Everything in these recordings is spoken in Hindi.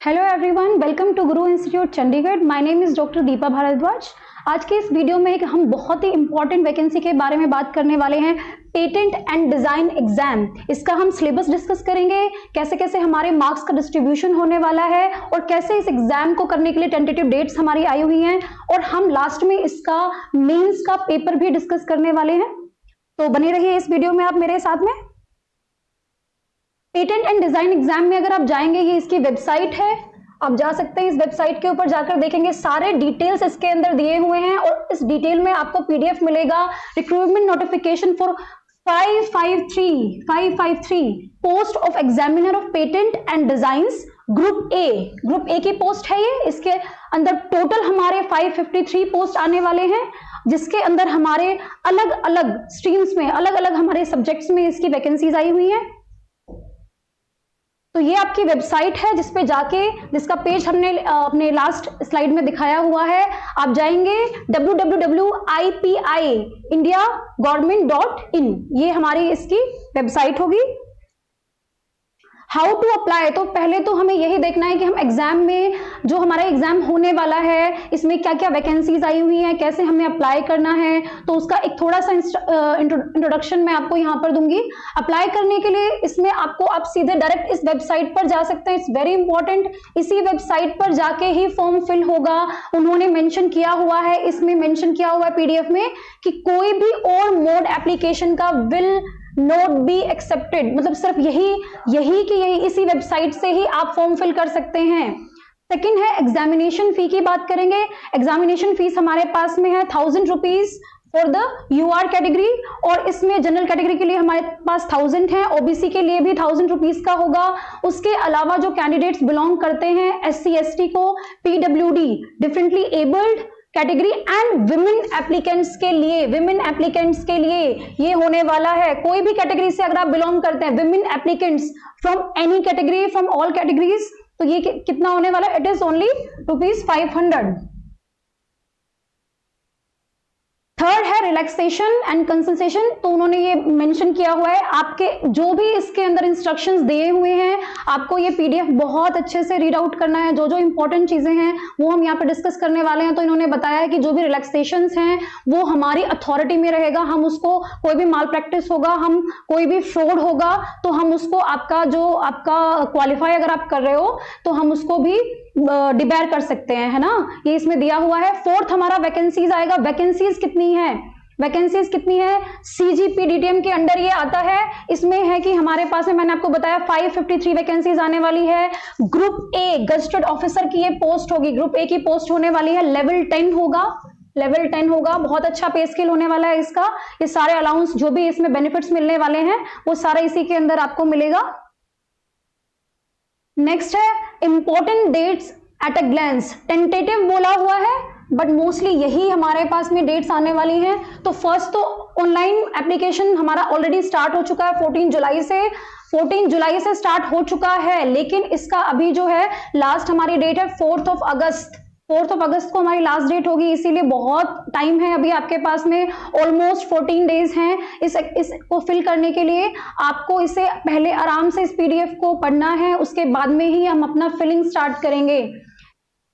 Hello everyone, welcome to Guru institute Chandigarh. My name is doctor Deepa Bhardwaj. आज के इस वीडियो में हम बहुत ही इंपॉर्टेंट वैकेंसी के बारे में बात करने वाले हैं, पेटेंट एंड डिजाइन एग्जाम। इसका हम सिलेबस डिस्कस करेंगे, कैसे कैसे हमारे मार्क्स का डिस्ट्रीब्यूशन होने वाला है और कैसे इस एग्जाम को करने के लिए टेंटेटिव डेट्स हमारी आई हुई हैं, और हम लास्ट में इसका मेंस का पेपर भी डिस्कस करने वाले हैं। तो बने रहिए इस वीडियो में आप मेरे साथ में। पेटेंट एंड डिजाइन एग्जाम में अगर आप जाएंगे, ये इसकी वेबसाइट है, आप जा सकते हैं। इस वेबसाइट के ऊपर जाकर देखेंगे, सारे डिटेल्स इसके अंदर दिए हुए हैं और इस डिटेल में आपको पीडीएफ मिलेगा। Recruitment notification for 553 post of examiner of patent and designs group A की पोस्ट है ये। इसके अंदर टोटल हमारे 553 पोस्ट आने वाले हैं, जिसके अंदर हमारे अलग अलग स्ट्रीम्स में, अलग अलग हमारे सब्जेक्ट्स में इसकी वैकेंसीज आई हुई हैं। तो ये आपकी वेबसाइट है, जिसपे जाके, जिसका पेज हमने अपने लास्ट स्लाइड में दिखाया हुआ है। आप जाएंगे www.ipiindiagovernment.in, ये हमारी इसकी वेबसाइट होगी। हाउ टू अप्लाई, तो पहले तो हमें यही देखना है कि हम एग्जाम में, जो हमारा एग्जाम होने वाला है, इसमें क्या क्या वैकेंसीज आई हुई हैं, कैसे हमें अप्लाई करना है। तो उसका एक थोड़ा सा इंट्रोडक्शन मैं आपको यहाँ पर दूंगी। अप्लाई करने के लिए इसमें आप सीधे डायरेक्ट इस वेबसाइट पर जा सकते हैं। इट्स वेरी इंपॉर्टेंट, इसी वेबसाइट पर जाके ही फॉर्म फिल होगा। उन्होंने मेंशन किया हुआ है, इसमें मेंशन किया हुआ है पीडीएफ में कि कोई भी और मोड एप्लीकेशन का विल नोट बी एक्सेप्टेड, मतलब सिर्फ यही इसी वेबसाइट से ही आप फॉर्म फिल कर सकते हैं। सेकेंड है एग्जामिनेशन फी की बात करेंगे। एग्जामिनेशन फीस हमारे पास में है 1000 rupees for the UR category, और इसमें जनरल कैटेगरी के लिए हमारे पास 1000 है, ओबीसी के लिए भी 1000 रुपीज का होगा। उसके अलावा जो कैंडिडेट्स बिलोंग करते हैं एससी एसटी को, PWD differently abled category and women applicants के लिए ये होने वाला है। कोई भी कैटेगरी से अगर आप बिलोंग करते हैं, women applicants from any category, from all categories, तो ये कितना होने वाला है? It is only ₹500। थर्ड है रिलैक्सेशन एंड कंसेशन। तो उन्होंने ये मेंशन किया हुआ है, आपके जो भी इसके अंदर इंस्ट्रक्शंस दिए हुए हैं, आपको ये पीडीएफ बहुत अच्छे से रीड आउट करना है। जो जो इंपॉर्टेंट चीजें हैं वो हम यहाँ पे डिस्कस करने वाले हैं। तो इन्होंने बताया है कि जो भी रिलैक्सेशंस हैं वो हमारी अथॉरिटी में रहेगा। हम उसको, कोई भी माल प्रैक्टिस होगा, हम कोई भी फ्रॉड होगा, तो हम उसको, आपका क्वालिफाई अगर आप कर रहे हो, तो हम उसको भी डिबेयर कर सकते हैं, है ना। ये इसमें दिया हुआ है। फोर्थ हमारा वैकेंसीज आएगा। वैकेंसीज कितनी है? सीजीपीडीटीएम के अंडर ये आता है। इसमें है कि हमारे पास में, मैंने आपको बताया 553 वैकेंसीज आने वाली है। ग्रुप ए गजेटेड ऑफिसर की ये पोस्ट होगी, ग्रुप ए की पोस्ट होने वाली है। लेवल 10 होगा, बहुत अच्छा पे स्केल होने वाला है इसका। ये सारे अलाउंस, जो भी इसमें बेनिफिट्स मिलने वाले हैं, वो सारे इसी के अंदर आपको मिलेगा। नेक्स्ट है important dates at a glance. Tentative बोला हुआ है, बट मोस्टली यही हमारे पास में डेट्स आने वाली हैं। तो फर्स्ट तो ऑनलाइन एप्लीकेशन हमारा ऑलरेडी स्टार्ट हो चुका है 14 जुलाई से स्टार्ट हो चुका है, लेकिन इसका अभी जो है लास्ट हमारी डेट है 4 अगस्त को हमारी लास्ट डेट होगी। इसीलिए बहुत टाइम है अभी आपके पास में, ऑलमोस्ट 14 डेज हैं इसको फिल करने के लिए। आपको इसे पहले आराम से इस पीडीएफ को पढ़ना है, उसके बाद में ही हम अपना फिलिंग स्टार्ट करेंगे।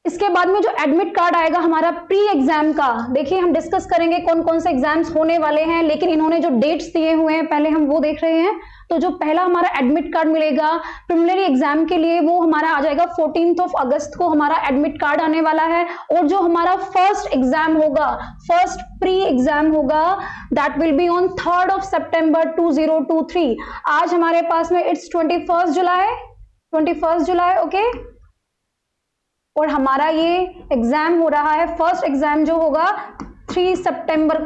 इसके बाद में जो एडमिट कार्ड आएगा हमारा प्री एग्जाम का, देखिए हम डिस्कस करेंगे कौन कौन से एग्जाम्स होने वाले हैं, लेकिन इन्होंने जो डेट्स दिए हुए हैं पहले हम वो देख रहे हैं। तो जो पहला हमारा एडमिट कार्ड मिलेगा प्रिलिमिनरी एग्जाम के लिए, वो हमारा आ जाएगा 14 अगस्त को हमारा एडमिट कार्ड आने वाला है। और जो हमारा फर्स्ट एग्जाम होगा, फर्स्ट प्री एग्जाम होगा, दैट विल बी ऑन 3 सितंबर 2023। आज हमारे पास में इट्स 21 जुलाई, ओके। और हमारा ये एग्जाम हो रहा है, फर्स्ट एग्जाम जो होगा 3 सितंबर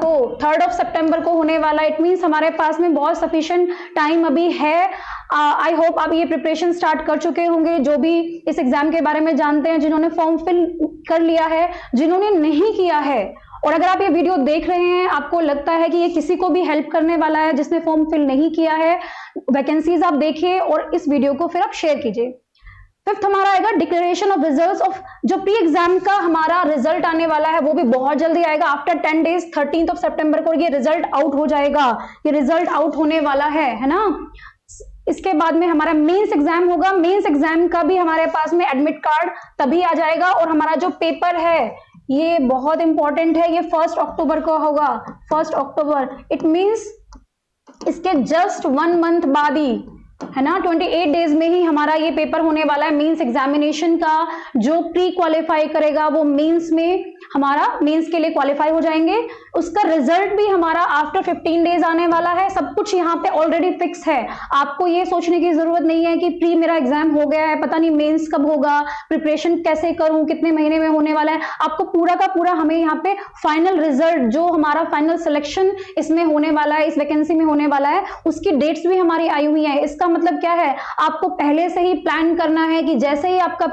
को होने वाला है। इट मीन्स हमारे पास में बहुत सफिशिएंट टाइम अभी है। आई होप आप ये प्रिपरेशन स्टार्ट कर चुके होंगे, जो भी इस एग्जाम के बारे में जानते हैं, जिन्होंने फॉर्म फिल कर लिया है, जिन्होंने नहीं किया है। और अगर आप ये वीडियो देख रहे हैं, आपको लगता है कि ये किसी को भी हेल्प करने वाला है जिसने फॉर्म फिल नहीं किया है, वैकेंसीज आप देखिए और इस वीडियो को फिर आप शेयर कीजिए। फिफ्थ हमारा आएगा डिक्लेरेशन ऑफ रिजल्ट्स ऑफ, जो प्री एग्जाम का हमारा रिजल्ट आने वाला है वो भी बहुत जल्दी आएगा। आफ्टर 10 डेज 13 सितंबर को ये रिजल्ट आउट हो जाएगा, ये रिजल्ट आउट होने वाला है ना। इसके बाद में हमारा मेंस एग्जाम होगा। मेंस एग्जाम का भी हमारे पास में एडमिट कार्ड तभी आ जाएगा। और हमारा जो पेपर है ये बहुत इंपॉर्टेंट है, ये 1 अक्टूबर को होगा। 1 अक्टूबर, इट मीन्स इसके जस्ट 1 मंथ बाद ही, है ना, 28 डेज में ही हमारा ये पेपर होने वाला है मेंस एग्जामिनेशन का। जो प्री क्वालिफाई करेगा वो मेंस में हमारा मेंस के लिए क्वालिफाई हो जाएंगे। उसका रिजल्ट भी हमारा आफ्टर 15 डेज आने वाला है। सब कुछ यहाँ पे ऑलरेडी फिक्स है। आपको ये सोचने की जरूरत नहीं है कि प्री मेरा एग्जाम हो गया है, पता नहीं मेंस कब होगा, प्रिपरेशन कैसे करूं, कितने महीने में होने वाला है। आपको पूरा का पूरा हमें यहाँ पे फाइनल रिजल्ट, जो हमारा फाइनल सिलेक्शन इसमें होने वाला है, इस वैकेंसी में होने वाला है, उसकी डेट्स भी हमारी आई हुई है। इसका मतलब क्या है, आपको पहले से ही प्लान करना है कि जैसे ही आपका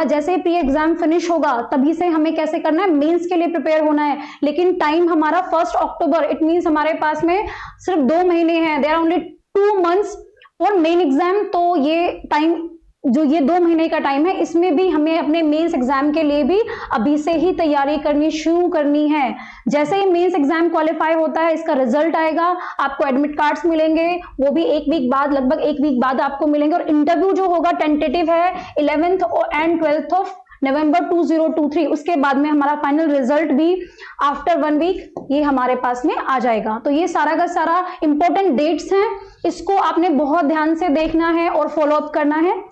जैसे ही प्री एग्जाम फिनिश होगा तभी से हमें कैसे करना है, मेंस के लिए प्रिपेयर होना है। लेकिन टाइम हमारा 1 अक्टूबर, इट मींस हमारे पास में सिर्फ 2 महीने हैं। There are only 2 months for main exam. तो ये टाइम, जो ये 2 महीने का टाइम है, इसमें भी हमें अपने मेंस एग्जाम के लिए भी अभी से ही तैयारी करनी शुरू करनी है। जैसे ही मेंस एग्जाम क्वालिफाई होता है, इसका रिजल्ट आएगा, आपको एडमिट कार्ड्स मिलेंगे, वो भी 1 वीक बाद, लगभग 1 वीक बाद आपको मिलेंगे। और इंटरव्यू जो होगा टेंटेटिव है 11th and 12th of November 2023। उसके बाद में हमारा फाइनल रिजल्ट भी आफ्टर 1 वीक ये हमारे पास में आ जाएगा। तो ये सारा का सारा इंपॉर्टेंट डेट्स हैं, इसको आपने बहुत ध्यान से देखना है और फॉलो अप करना है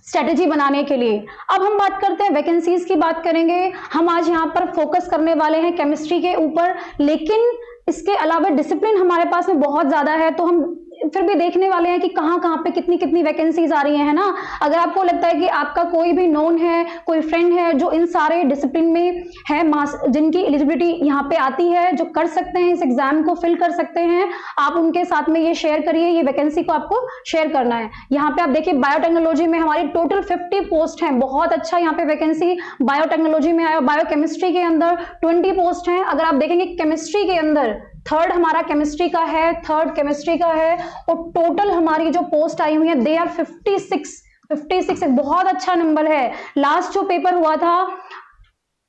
स्ट्रेटेजी बनाने के लिए। अब हम बात करते हैं वैकेंसीज की, बात करेंगे हम आज यहाँ पर फोकस करने वाले हैं केमिस्ट्री के ऊपर। लेकिन इसके अलावा डिसिप्लिन हमारे पास में बहुत ज्यादा है, तो हम फिर भी देखने वाले हैं कि कहाँ पे कितनी कितनी वैकेंसीज आ रही है ना। अगर आपको लगता है कि आपका कोई भी नोन है, कोई फ्रेंड है जो इन सारे डिसिप्लिन में है, जिनकी एलिजिबिलिटी यहाँ पे आती है, जो कर सकते हैं, इस एग्जाम को फिल कर सकते हैं, आप उनके साथ में ये शेयर करिए। ये वैकेंसी को आपको शेयर करना है। यहाँ पे आप देखिए बायोटेक्नोलॉजी में हमारी टोटल 50 पोस्ट है। बहुत अच्छा यहाँ पे वैकेंसी बायोटेक्नोलॉजी में आया। बायोकेमिस्ट्री के अंदर 20 पोस्ट है। अगर आप देखेंगे केमिस्ट्री के अंदर थर्ड हमारा केमिस्ट्री का है, थर्ड केमिस्ट्री का है। और टोटल हमारी जो पोस्ट आई हुई है दे आर 56 एक बहुत अच्छा नंबर है। लास्ट जो पेपर हुआ था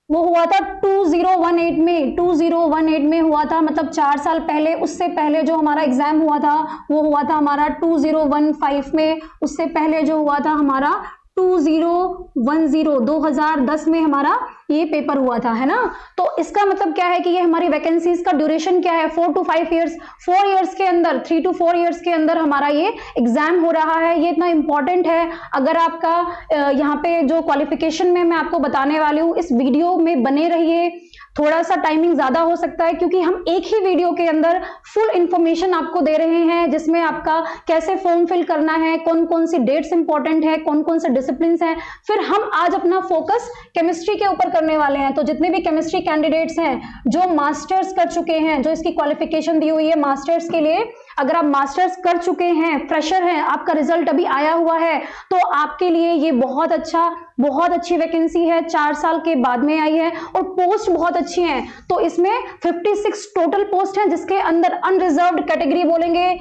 वो हुआ था 2018 में हुआ था, मतलब 4 साल पहले। उससे पहले जो हमारा एग्जाम हुआ था वो हुआ था हमारा 2015 में। उससे पहले जो हुआ था हमारा 2010 में हमारा ये पेपर हुआ था, है ना। तो इसका मतलब क्या है कि ये हमारी वैकेंसीज का ड्यूरेशन क्या है, 4 to 5 ईयर्स, 4 ईयर्स के अंदर, 3 to 4 ईयर्स के अंदर हमारा ये एग्जाम हो रहा है। ये इतना इंपॉर्टेंट है। अगर आपका यहाँ पे जो क्वालिफिकेशन में मैं आपको बताने वाली हूँ, इस वीडियो में बने रहिए। थोड़ा सा टाइमिंग ज्यादा हो सकता है क्योंकि हम एक ही वीडियो के अंदर फुल इंफॉर्मेशन आपको दे रहे हैं, जिसमें आपका कैसे फॉर्म फिल करना है, कौन कौन सी डेट्स इंपॉर्टेंट है, कौन कौन से डिसिप्लिन हैं। फिर हम आज अपना फोकस केमिस्ट्री के ऊपर करने वाले हैं। तो जितने भी केमिस्ट्री कैंडिडेट्स हैं जो मास्टर्स कर चुके हैं, जो इसकी क्वालिफिकेशन दी हुई है मास्टर्स के लिए, अगर आप मास्टर्स कर चुके हैं, फ्रेशर हैं, आपका रिजल्ट अभी आया हुआ है, तो आपके लिए ये बहुत अच्छी वैकेंसी है। 4 साल के बाद में आई है और पोस्ट बहुत अच्छी हैं। तो इसमें 56 टोटल पोस्ट हैं, जिसके अंदर अनरिजर्व्ड कैटेगरी बोलेंगे,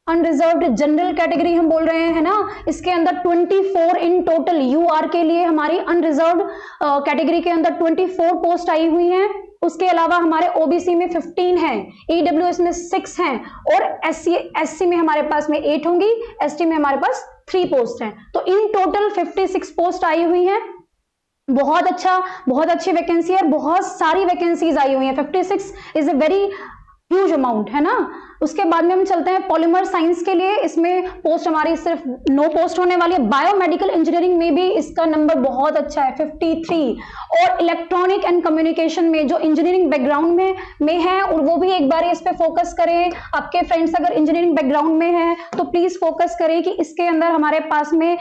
अनरिजर्व्ड जनरल कैटेगरी हम बोल रहे हैं, है ना। इसके अंदर 24 इन टोटल यूआर के लिए हमारी अनरिजर्व्ड कैटेगरी के अंदर 24 पोस्ट आई हुई हैं। उसके अलावा हमारे ओबीसी में 15 हैं, ईडब्ल्यूएस में 6 हैं और एससी में हमारे पास में 8 होंगी, एसटी में हमारे पास 3 पोस्ट हैं। तो इन टोटल 56 पोस्ट आई हुई हैं। बहुत अच्छी वैकेंसी है, बहुत सारी वैकेंसीज आई हुई हैं। 56 is a very huge amount, है ना। उसके बाद में हम चलते हैं पॉलीमर साइंस के लिए। इसमें पोस्ट हमारी सिर्फ 9 पोस्ट होने वाली है। बायोमेडिकल इंजीनियरिंग में भी इसका नंबर बहुत अच्छा है, 53। और इलेक्ट्रॉनिक एंड कम्युनिकेशन में जो इंजीनियरिंग बैकग्राउंड में है, और वो भी एक बार इस पे फोकस करें। आपके फ्रेंड्स अगर इंजीनियरिंग बैकग्राउंड में है तो प्लीज फोकस करें कि इसके अंदर हमारे पास में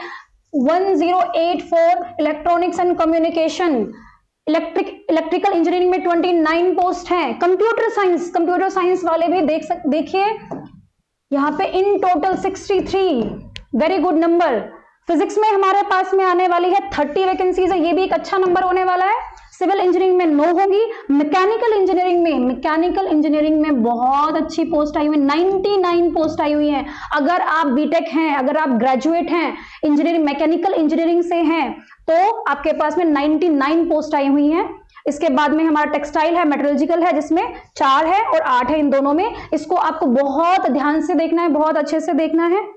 1084 electronics and communication, electrical engineering में 29 पोस्ट हैं। कंप्यूटर साइंस वाले भी देखिए यहाँ पे in total 63, very good number. Physics में हमारे पास में आने वाली है 30 वैकेंसीज है, ये भी एक अच्छा नंबर होने वाला है। सिविल इंजीनियरिंग में 9 होगी। मैकेनिकल इंजीनियरिंग में बहुत अच्छी पोस्ट आई हुई, 99 पोस्ट आई हुई है। अगर आप बीटेक हैं, अगर आप ग्रेजुएट हैं, मैकेनिकल इंजीनियरिंग से हैं, तो आपके पास में 99 पोस्ट आई हुई हैं। इसके बाद में हमारा टेक्सटाइल है, मेटलर्जिकल है, जिसमें 4 है और 8 है इन दोनों में। इसको आपको बहुत ध्यान से देखना है, बहुत अच्छे से देखना है।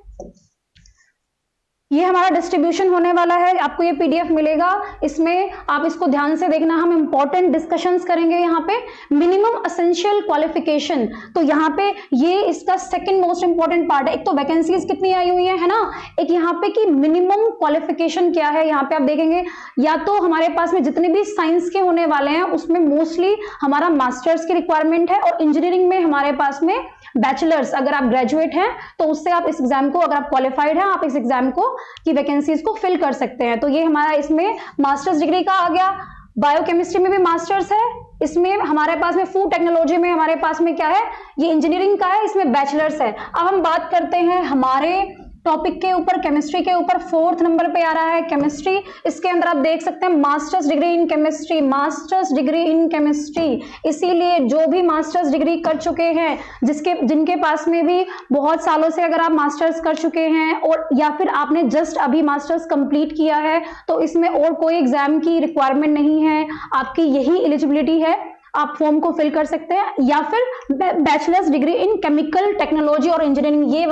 ये हमारा डिस्ट्रीब्यूशन होने वाला है, आपको ये पीडीएफ मिलेगा, इसमें आप इसको ध्यान से देखना। हम इंपॉर्टेंट डिस्कशंस करेंगे यहाँ पे। मिनिमम एसेंशियल क्वालिफिकेशन, तो यहाँ पे ये इसका सेकंड मोस्ट इंपॉर्टेंट पार्ट है। एक तो वैकेंसीज कितनी आई हुई है ना, एक यहाँ पे कि मिनिमम क्वालिफिकेशन क्या है। यहाँ पे आप देखेंगे या तो हमारे पास में जितने भी साइंस के होने वाले हैं उसमें मोस्टली हमारा मास्टर्स की रिक्वायरमेंट है, और इंजीनियरिंग में हमारे पास में बैचलर्स, अगर आप ग्रेजुएट हैं तो उससे आप इस एग्जाम को, अगर आप क्वालिफाइड हैं, आप इस एग्जाम को की वैकेंसीज को फिल कर सकते हैं। तो ये हमारा इसमें मास्टर्स डिग्री का आ गया। बायोकेमिस्ट्री में भी मास्टर्स है, इसमें हमारे पास में फूड टेक्नोलॉजी में हमारे पास में क्या है, ये इंजीनियरिंग का है, इसमें बैचलर्स है। अब हम बात करते हैं हमारे टॉपिक के ऊपर, केमिस्ट्री के ऊपर। 4th नंबर पे आ रहा है केमिस्ट्री। इसके अंदर आप देख सकते हैं masters degree in chemistry, masters degree in chemistry. इसीलिए जो भी मास्टर्स डिग्री कर चुके हैं, जिनके पास में भी बहुत सालों से अगर आप मास्टर्स कर चुके हैं, और या फिर आपने जस्ट अभी मास्टर्स कंप्लीट किया है, तो इसमें और कोई एग्जाम की रिक्वायरमेंट नहीं है, आपकी यही एलिजिबिलिटी है, आप फॉर्म को फिल कर सकते हैं। या फिर bachelors degree in chemical technology और इंजीनियरिंग, ये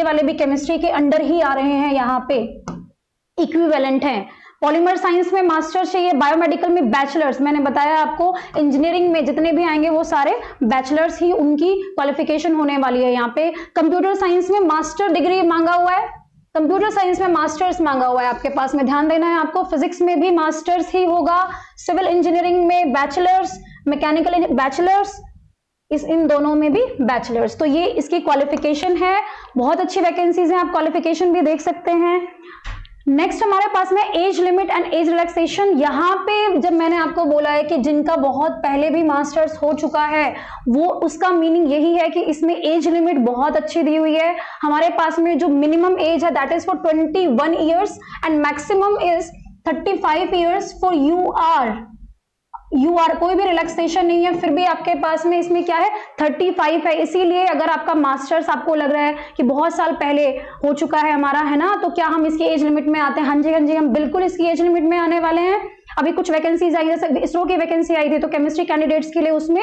वाले भी केमिस्ट्री के अंडर ही आ रहे हैं, यहाँ पे इक्विवेलेंट हैं। पॉलीमर साइंस में मास्टर्स चाहिए, बायोमेडिकल में बैचलर्स, मैंने बताया आपको, इंजीनियरिंग में जितने भी आएंगे वो सारे बैचलर्स ही उनकी क्वालिफिकेशन होने वाली है। यहाँ पे कंप्यूटर साइंस में मास्टर डिग्री मांगा हुआ है, कंप्यूटर साइंस में मास्टर्स मांगा हुआ है आपके पास में, ध्यान देना है आपको। फिजिक्स में भी मास्टर्स ही होगा, सिविल इंजीनियरिंग में बैचलर्स, मैकेनिकल बैचलर्स, इन दोनों में भी बैचलर्स। तो ये इसकी क्वालिफिकेशन है, बहुत अच्छी वैकेंसीज हैं, आप क्वालिफिकेशन भी देख सकते हैं। नेक्स्ट हमारे पास में age limit and age relaxation. यहाँ पे जब मैंने आपको बोला है कि जिनका बहुत पहले भी मास्टर्स हो चुका है, वो उसका मीनिंग यही है कि इसमें एज लिमिट बहुत अच्छी दी हुई है। हमारे पास में जो मिनिमम एज है that is for 21 years and maximum is 35 years for UR. कोई भी रिलैक्सेशन नहीं है, फिर भी आपके पास में इसमें क्या है 35 है। इसीलिए अगर आपका मास्टर्स आपको लग रहा है कि बहुत साल पहले हो चुका है हमारा, है ना, तो क्या हम इसकी एज लिमिट में आते हैं? हाँ जी, हम बिल्कुल इसकी एज लिमिट में आने वाले हैं। अभी कुछ वैकेंसीज आई, जैसे इसरो की वैकेंसी आई थी, तो केमिस्ट्री कैंडिडेट्स के लिए उसमें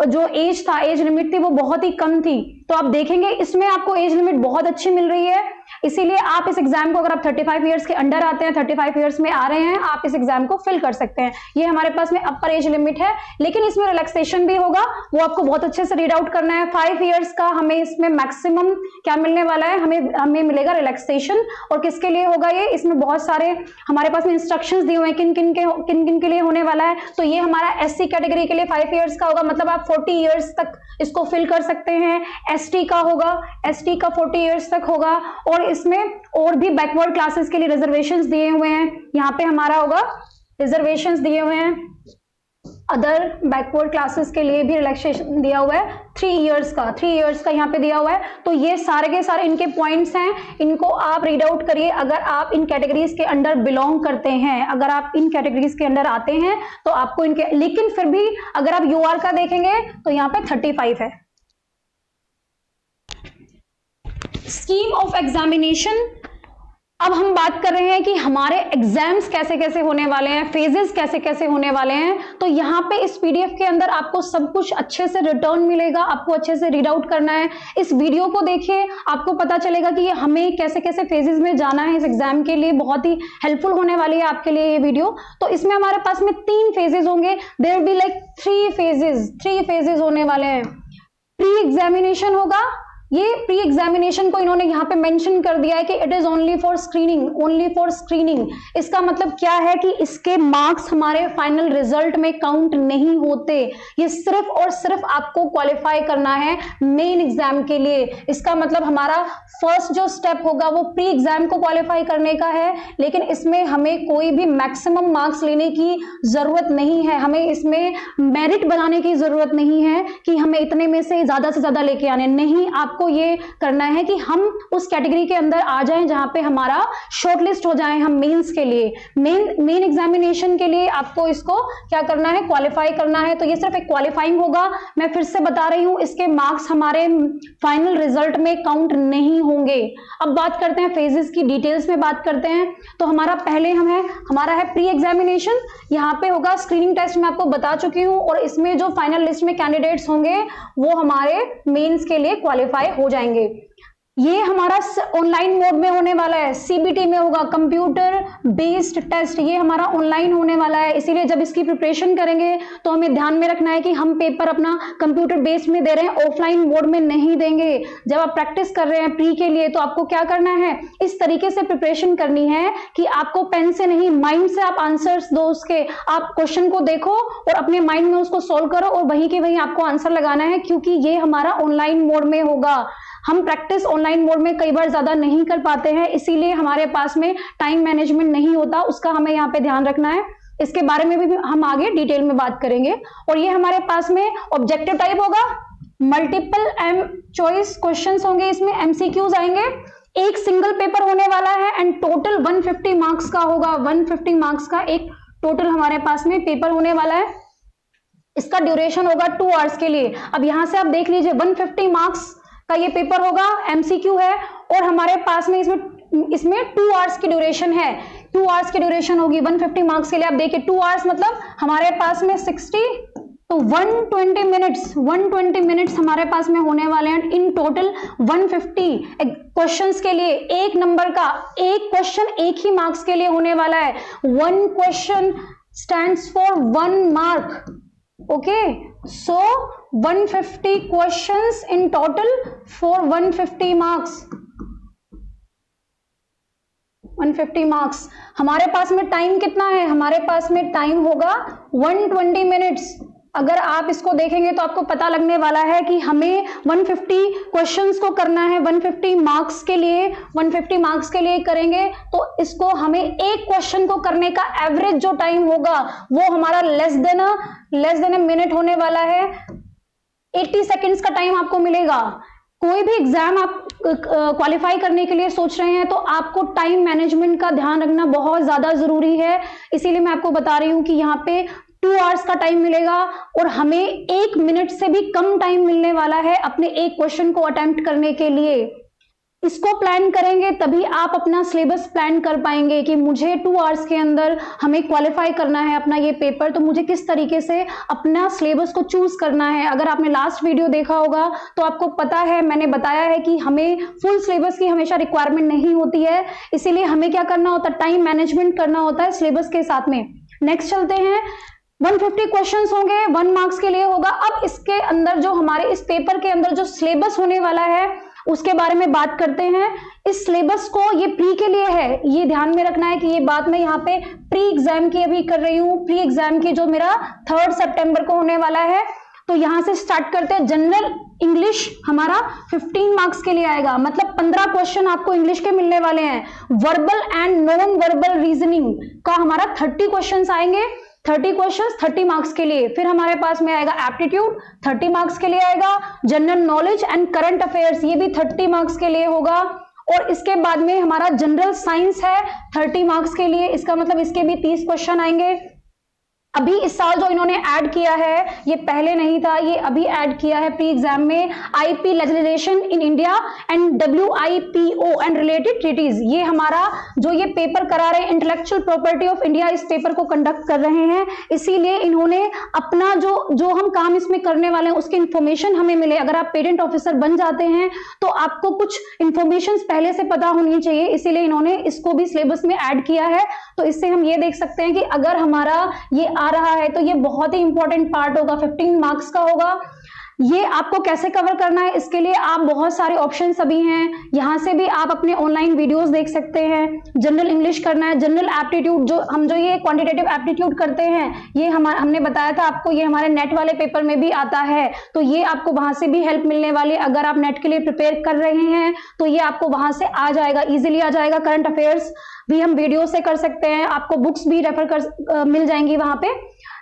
जो एज था, एज लिमिट थी, वो बहुत ही कम थी। तो आप देखेंगे इसमें आपको एज लिमिट बहुत अच्छी मिल रही है। इसीलिए आप इस एग्जाम को, अगर आप 35 ईयर्स के अंडर आते हैं, 35 ईयर्स में आ रहे हैं, आप इस एग्जाम को फिल कर सकते हैं। ये हमारे पास में अपर एज लिमिट है, लेकिन इसमें रिलैक्सेशन भी होगा, वो आपको बहुत अच्छे से रीड आउट करना है। 5 ईयर्स का हमें इसमें मैक्सिमम क्या मिलने वाला है, हमें मिलेगा रिलैक्सेशन। और किसके लिए होगा ये, इसमें बहुत सारे हमारे पास में इंस्ट्रक्शंस दिए हुए हैं किन किन के लिए होने वाला है। तो ये हमारा एससी कैटेगरी के लिए 5 ईयर्स का होगा, मतलब आप 40 ईयर्स तक इसको फिल कर सकते हैं। एसटी का होगा, एसटी का 40 ईयर्स तक होगा। और इसमें और भी बैकवर्ड क्लासेस के लिए रिजर्वेशंस दिए हुए हैं, यहाँ पे हमारा होगा रिजर्वेशंस दिए हुए हैं। अदर बैकवर्ड क्लासेस के लिए भी रिलैक्सेशन दिया हुआ है 3 ईयर्स का यहाँ पे दिया हुआ है। तो ये सारे के सारे इनके पॉइंट्स हैं, इनको आप रीड आउट करिए। अगर आप इन कैटेगरीज के अंडर बिलोंग करते हैं, अगर आप इन कैटेगरीज के अंडर आते हैं, तो आपको इनके, लेकिन फिर भी अगर आप यूआर का देखेंगे तो यहाँ पे 35 है। स्कीम ऑफ एग्जामिनेशन, अब हम बात कर रहे हैं कि हमारे एग्जाम्स कैसे कैसे होने वाले हैं, फेजेस कैसे कैसे होने वाले हैं। तो यहाँ पे इस पीडीएफ के अंदर आपको सब कुछ अच्छे से रिटर्न मिलेगा, आपको अच्छे से रीड आउट करना है। इस वीडियो को देखिए, आपको पता चलेगा कि हमें कैसे कैसे फेजेस में जाना है इस एग्जाम के लिए। बहुत ही हेल्पफुल होने वाली है आपके लिए ये वीडियो। तो इसमें हमारे पास में 3 फेजेस होंगे, there will be like 3 phases होने वाले हैं। प्री एग्जामिनेशन होगा, ये प्री एग्जामिनेशन को इन्होंने यहाँ पे मेंशन कर दिया है कि it is only for screening. इसका मतलब क्या है कि इसके मार्क्स हमारे फाइनल रिजल्ट में काउंट नहीं होते। ये सिर्फ और सिर्फ आपको क्वालिफाई करना है मेन एग्जाम के लिए। इसका मतलब हमारा फर्स्ट जो स्टेप होगा वो प्री एग्जाम को क्वालिफाई करने का है, लेकिन इसमें हमें कोई भी मैक्सिमम मार्क्स लेने की जरूरत नहीं है। हमें इसमें मेरिट बनाने की जरूरत नहीं है कि हमें इतने में से ज्यादा लेके आने, नहीं, आपको आपको ये करना है कि हम उस कैटेगरी के अंदर आ जाएं जहां पे हमारा शॉर्टलिस्ट हो जाए हम मेंस के लिए, मेन एग्जामिनेशन के लिए आपको इसको क्या करना है, क्वालिफाई करना है। तो ये सिर्फ एक क्वालिफाइंग होगा। मैं फिर से बता रही हूं, इसके मार्क्स हमारे फाइनल रिजल्ट में काउंट नहीं होंगे। अब बात करते हैं फेजेस की, डिटेल्स में बात करते हैं। तो हमारा पहले हमारा है प्री एग्जामिनेशन। यहाँ पे होगा स्क्रीनिंग टेस्ट, मैं आपको बता चुकी हूँ, और इसमें जो फाइनल लिस्ट में कैंडिडेट्स होंगे वो हमारे मेंस के लिए क्वालिफाई हो जाएंगे। ये हमारा ऑनलाइन मोड में होने वाला है, सीबीटी में होगा, कंप्यूटर बेस्ड टेस्ट। ये हमारा ऑनलाइन होने वाला है, इसीलिए जब इसकी प्रिपरेशन करेंगे तो हमें ध्यान में रखना है कि हम पेपर अपना कंप्यूटर बेस्ड में दे रहे हैं, ऑफलाइन मोड में नहीं देंगे। जब आप प्रैक्टिस कर रहे हैं प्री के लिए तो आपको क्या करना है, इस तरीके से प्रिपरेशन करनी है कि आपको पेन से नहीं, माइंड से आप आंसर्स दो उसके। आप क्वेश्चन को देखो और अपने माइंड में उसको सोल्व करो और वहीं के वहीं आपको आंसर लगाना है, क्योंकि ये हमारा ऑनलाइन मोड में होगा। हम प्रैक्टिस ऑनलाइन मोड में कई बार ज्यादा नहीं कर पाते हैं, इसीलिए हमारे पास में टाइम मैनेजमेंट नहीं होता, उसका हमें यहाँ पे ध्यान रखना है। इसके बारे में भी हम आगे डिटेल में बात करेंगे। और ये हमारे पास में ऑब्जेक्टिव टाइप होगा, मल्टीपल चॉइस क्वेश्चंस होंगे, इसमें एमसीक्यूज आएंगे। एक सिंगल पेपर होने वाला है एंड टोटल 150 मार्क्स का होगा। 150 मार्क्स का एक टोटल हमारे पास में पेपर होने वाला है। इसका ड्यूरेशन होगा 2 आवर्स के लिए। अब यहां से आप देख लीजिए 150 मार्क्स का ये पेपर होगा, एमसीक्यू है, और हमारे पास में इसमें 2 आवर्स की ड्यूरेशन है। 2 आवर्स की ड्यूरेशन होगी 150 मार्क्स के लिए। आप देखिए 2 आवर्स मतलब हमारे पास में 60, तो 120 मिनट्स हमारे पास में होने वाले हैं। इन टोटल 150 क्वेश्चंस के लिए, एक नंबर का एक क्वेश्चन एक ही मार्क्स के लिए होने वाला है। 1 question stands for 1 mark. Okay, so 150 questions in total for 150 marks. 150 marks. हमारे पास में टाइम कितना है, हमारे पास में टाइम होगा 120 मिनट्स। अगर आप इसको देखेंगे तो आपको पता लगने वाला है कि हमें 150 क्वेश्चंस को करना है 150 मार्क्स के लिए। 150 मार्क्स के लिए करेंगे तो इसको हमें एक क्वेश्चन को करने का एवरेज जो टाइम होगा वो हमारा लेस देन अ मिनट होने वाला है। 80 सेकेंड्स का टाइम आपको मिलेगा। कोई भी एग्जाम आप क्वालिफाई करने के लिए सोच रहे हैं तो आपको टाइम मैनेजमेंट का ध्यान रखना बहुत ज्यादा जरूरी है। इसीलिए मैं आपको बता रही हूं कि यहाँ पे 2 आवर्स का टाइम मिलेगा और हमें 1 मिनट से भी कम टाइम मिलने वाला है अपने एक क्वेश्चन को अटेम्प्ट करने के लिए। इसको प्लान करेंगे तभी आप अपना सिलेबस प्लान कर पाएंगे कि मुझे 2 आवर्स के अंदर हमें क्वालिफाई करना है अपना ये पेपर, तो मुझे किस तरीके से अपना सिलेबस को चूज करना है। अगर आपने लास्ट वीडियो देखा होगा तो आपको पता है, मैंने बताया है कि हमें फुल सिलेबस की हमेशा रिक्वायरमेंट नहीं होती है, इसीलिए हमें क्या करना होता है, टाइम मैनेजमेंट करना होता है सिलेबस के साथ में। नेक्स्ट चलते हैं। 150 क्वेश्चंस होंगे, 1 मार्क्स के लिए होगा। अब इसके अंदर जो हमारे इस पेपर के अंदर जो सिलेबस होने वाला है उसके बारे में बात करते हैं। इस सिलेबस को, ये प्री के लिए है, ये ध्यान में रखना है कि ये बात मैं यहाँ पे प्री एग्जाम की अभी कर रही हूँ। प्री एग्जाम की जो मेरा 3 सितंबर को होने वाला है, तो यहां से स्टार्ट करते हैं। जनरल इंग्लिश हमारा 15 मार्क्स के लिए आएगा, मतलब 15 क्वेश्चन आपको इंग्लिश के मिलने वाले हैं। Verbal and non verbal reasoning का हमारा 30 क्वेश्चन आएंगे। 30 क्वेश्चंस 30 मार्क्स के लिए। फिर हमारे पास में आएगा एप्टीट्यूड, 30 मार्क्स के लिए आएगा। General knowledge and current affairs, ये भी 30 मार्क्स के लिए होगा। और इसके बाद में हमारा जनरल साइंस है 30 मार्क्स के लिए, इसका मतलब इसके भी 30 क्वेश्चन आएंगे। अभी इस साल जो इन्होंने ऐड किया है, ये पहले नहीं था, ये अभी ऐड किया है प्री एग्जाम में, IP legislation in India and WIPO and related treaties. ये हमारा जो ये पेपर करा रहे हैं, इंटेलेक्चुअल प्रॉपर्टी ऑफ इंडिया, इस पेपर को कंडक्ट कर रहे हैं। इसीलिए इन्होंने अपना जो हम काम इसमें करने वाले हैं उसकी इंफॉर्मेशन हमें मिले। अगर आप पेटेंट ऑफिसर बन जाते हैं तो आपको कुछ इंफॉर्मेशन पहले से पता होनी चाहिए, इसीलिए इन्होंने इसको भी सिलेबस में ऐड किया है। तो इससे हम ये देख सकते हैं कि अगर हमारा ये आ रहा है तो ये बहुत ही इंपॉर्टेंट पार्ट होगा, 15 मार्क्स का होगा। ये आपको कैसे कवर करना है, इसके लिए आप बहुत सारे ऑप्शंस अभी हैं, यहां से भी आप अपने ऑनलाइन वीडियोस देख सकते हैं। जनरल इंग्लिश करना है, जनरल एप्टीट्यूड, जो ये क्वांटिटेटिव एप्टीट्यूड करते हैं, ये हमने बताया था आपको, ये हमारे नेट वाले पेपर में भी आता है, तो ये आपको वहां से भी हेल्प मिलने वाली है। अगर आप नेट के लिए प्रिपेयर कर रहे हैं तो ये आपको वहां से आ जाएगा, इजिली आ जाएगा। करंट अफेयर्स भी हम वीडियो से कर सकते हैं, आपको बुक्स भी रेफर मिल जाएंगी वहां पे।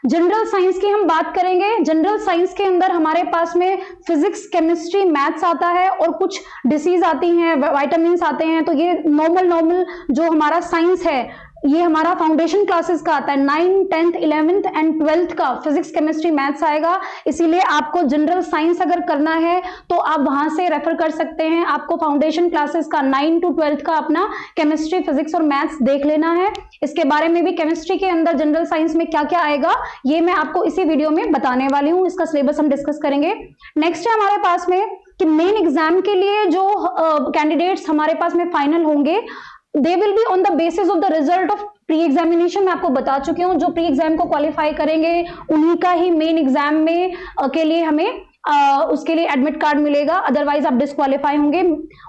जनरल साइंस की हम बात करेंगे। जनरल साइंस के अंदर हमारे पास में फिजिक्स, केमिस्ट्री, मैथ्स आता है और कुछ डिसीज आती हैं, विटामिन्स आते हैं। तो ये नॉर्मल जो हमारा साइंस है ये हमारा फाउंडेशन क्लासेस का आता है। 9th, 10th, 11th and 12th का फिजिक्स, केमिस्ट्री, मैथ्स आएगा। इसीलिए आपको जनरल साइंस अगर करना है तो आप वहां से रेफर कर सकते हैं। आपको फाउंडेशन क्लासेस का 9 to 12th का अपना केमिस्ट्री, फिजिक्स और मैथ्स देख लेना है। इसके बारे में भी केमिस्ट्री के अंदर जनरल साइंस में क्या क्या आएगा ये मैं आपको इसी वीडियो में बताने वाली हूँ। इसका सिलेबस हम डिस्कस करेंगे। नेक्स्ट है हमारे पास में कि मेन एग्जाम के लिए जो कैंडिडेट्स हमारे पास में फाइनल होंगे they will be on the basis of the result of pre examination. मैं आपको बता चुकी हूँ जो प्री एग्जाम को क्वालिफाई करेंगे उन्हीं का ही मेन एग्जाम में के लिए हमें उसके लिए एडमिट कार्ड मिलेगा, अदरवाइज आप डिस्क्वालीफाई होंगे।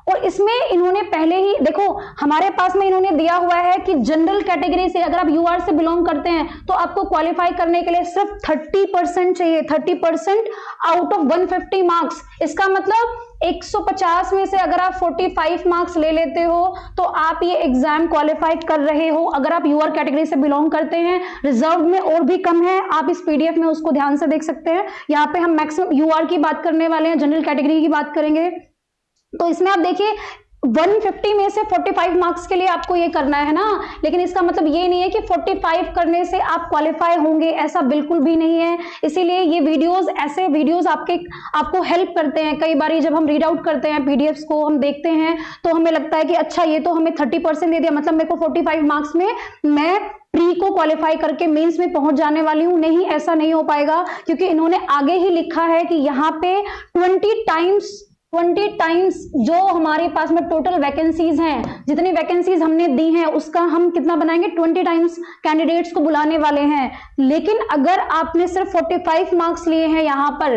और इसमें इन्होंने पहले ही देखो हमारे पास में इन्होंने दिया हुआ है कि जनरल कैटेगरी से अगर आप यूआर से बिलोंग करते हैं तो आपको क्वालिफाई करने के लिए सिर्फ 30% चाहिए, 30% आउट ऑफ 150 मार्क्स। इसका मतलब 150 में से अगर आप 45 मार्क्स ले लेते हो तो आप ये एग्जाम क्वालिफाई कर रहे हो। अगर आप यूआर कैटेगरी से बिलोंग करते हैं, रिजर्व में और भी कम है, आप इस पीडीएफ में उसको ध्यान से देख सकते हैं। यहाँ पे हम मैक्सिमम यूआर की बात करने वाले हैं, जनरल कैटेगरी की बात करेंगे। तो इसमें आप देखिए 150 में से 45 मार्क्स के लिए आपको ये करना है ना, लेकिन इसका मतलब ये नहीं है कि 45 करने से आप क्वालिफाई होंगे, ऐसा बिल्कुल भी नहीं है। इसीलिए ये वीडियोस, ऐसे वीडियोस आपको हेल्प करते हैं। कई बार जब हम रीड आउट करते हैं पीडीएफ्स को, हम देखते हैं तो हमें लगता है कि अच्छा ये तो हमें 30% दे दिया, मतलब मेरे को 45 मार्क्स में मैं प्री को क्वालिफाई करके मेंस में पहुंच जाने वाली हूं। नहीं, ऐसा नहीं हो पाएगा, क्योंकि इन्होंने आगे ही लिखा है कि यहाँ पे 20 टाइम्स जो हमारे पास में टोटल वैकेंसीज हैं, जितनी वैकेंसीज हमने दी हैं उसका हम कितना बनाएंगे, 20 टाइम्स कैंडिडेट्स को बुलाने वाले हैं। लेकिन अगर आपने सिर्फ 45 मार्क्स लिए हैं यहाँ पर,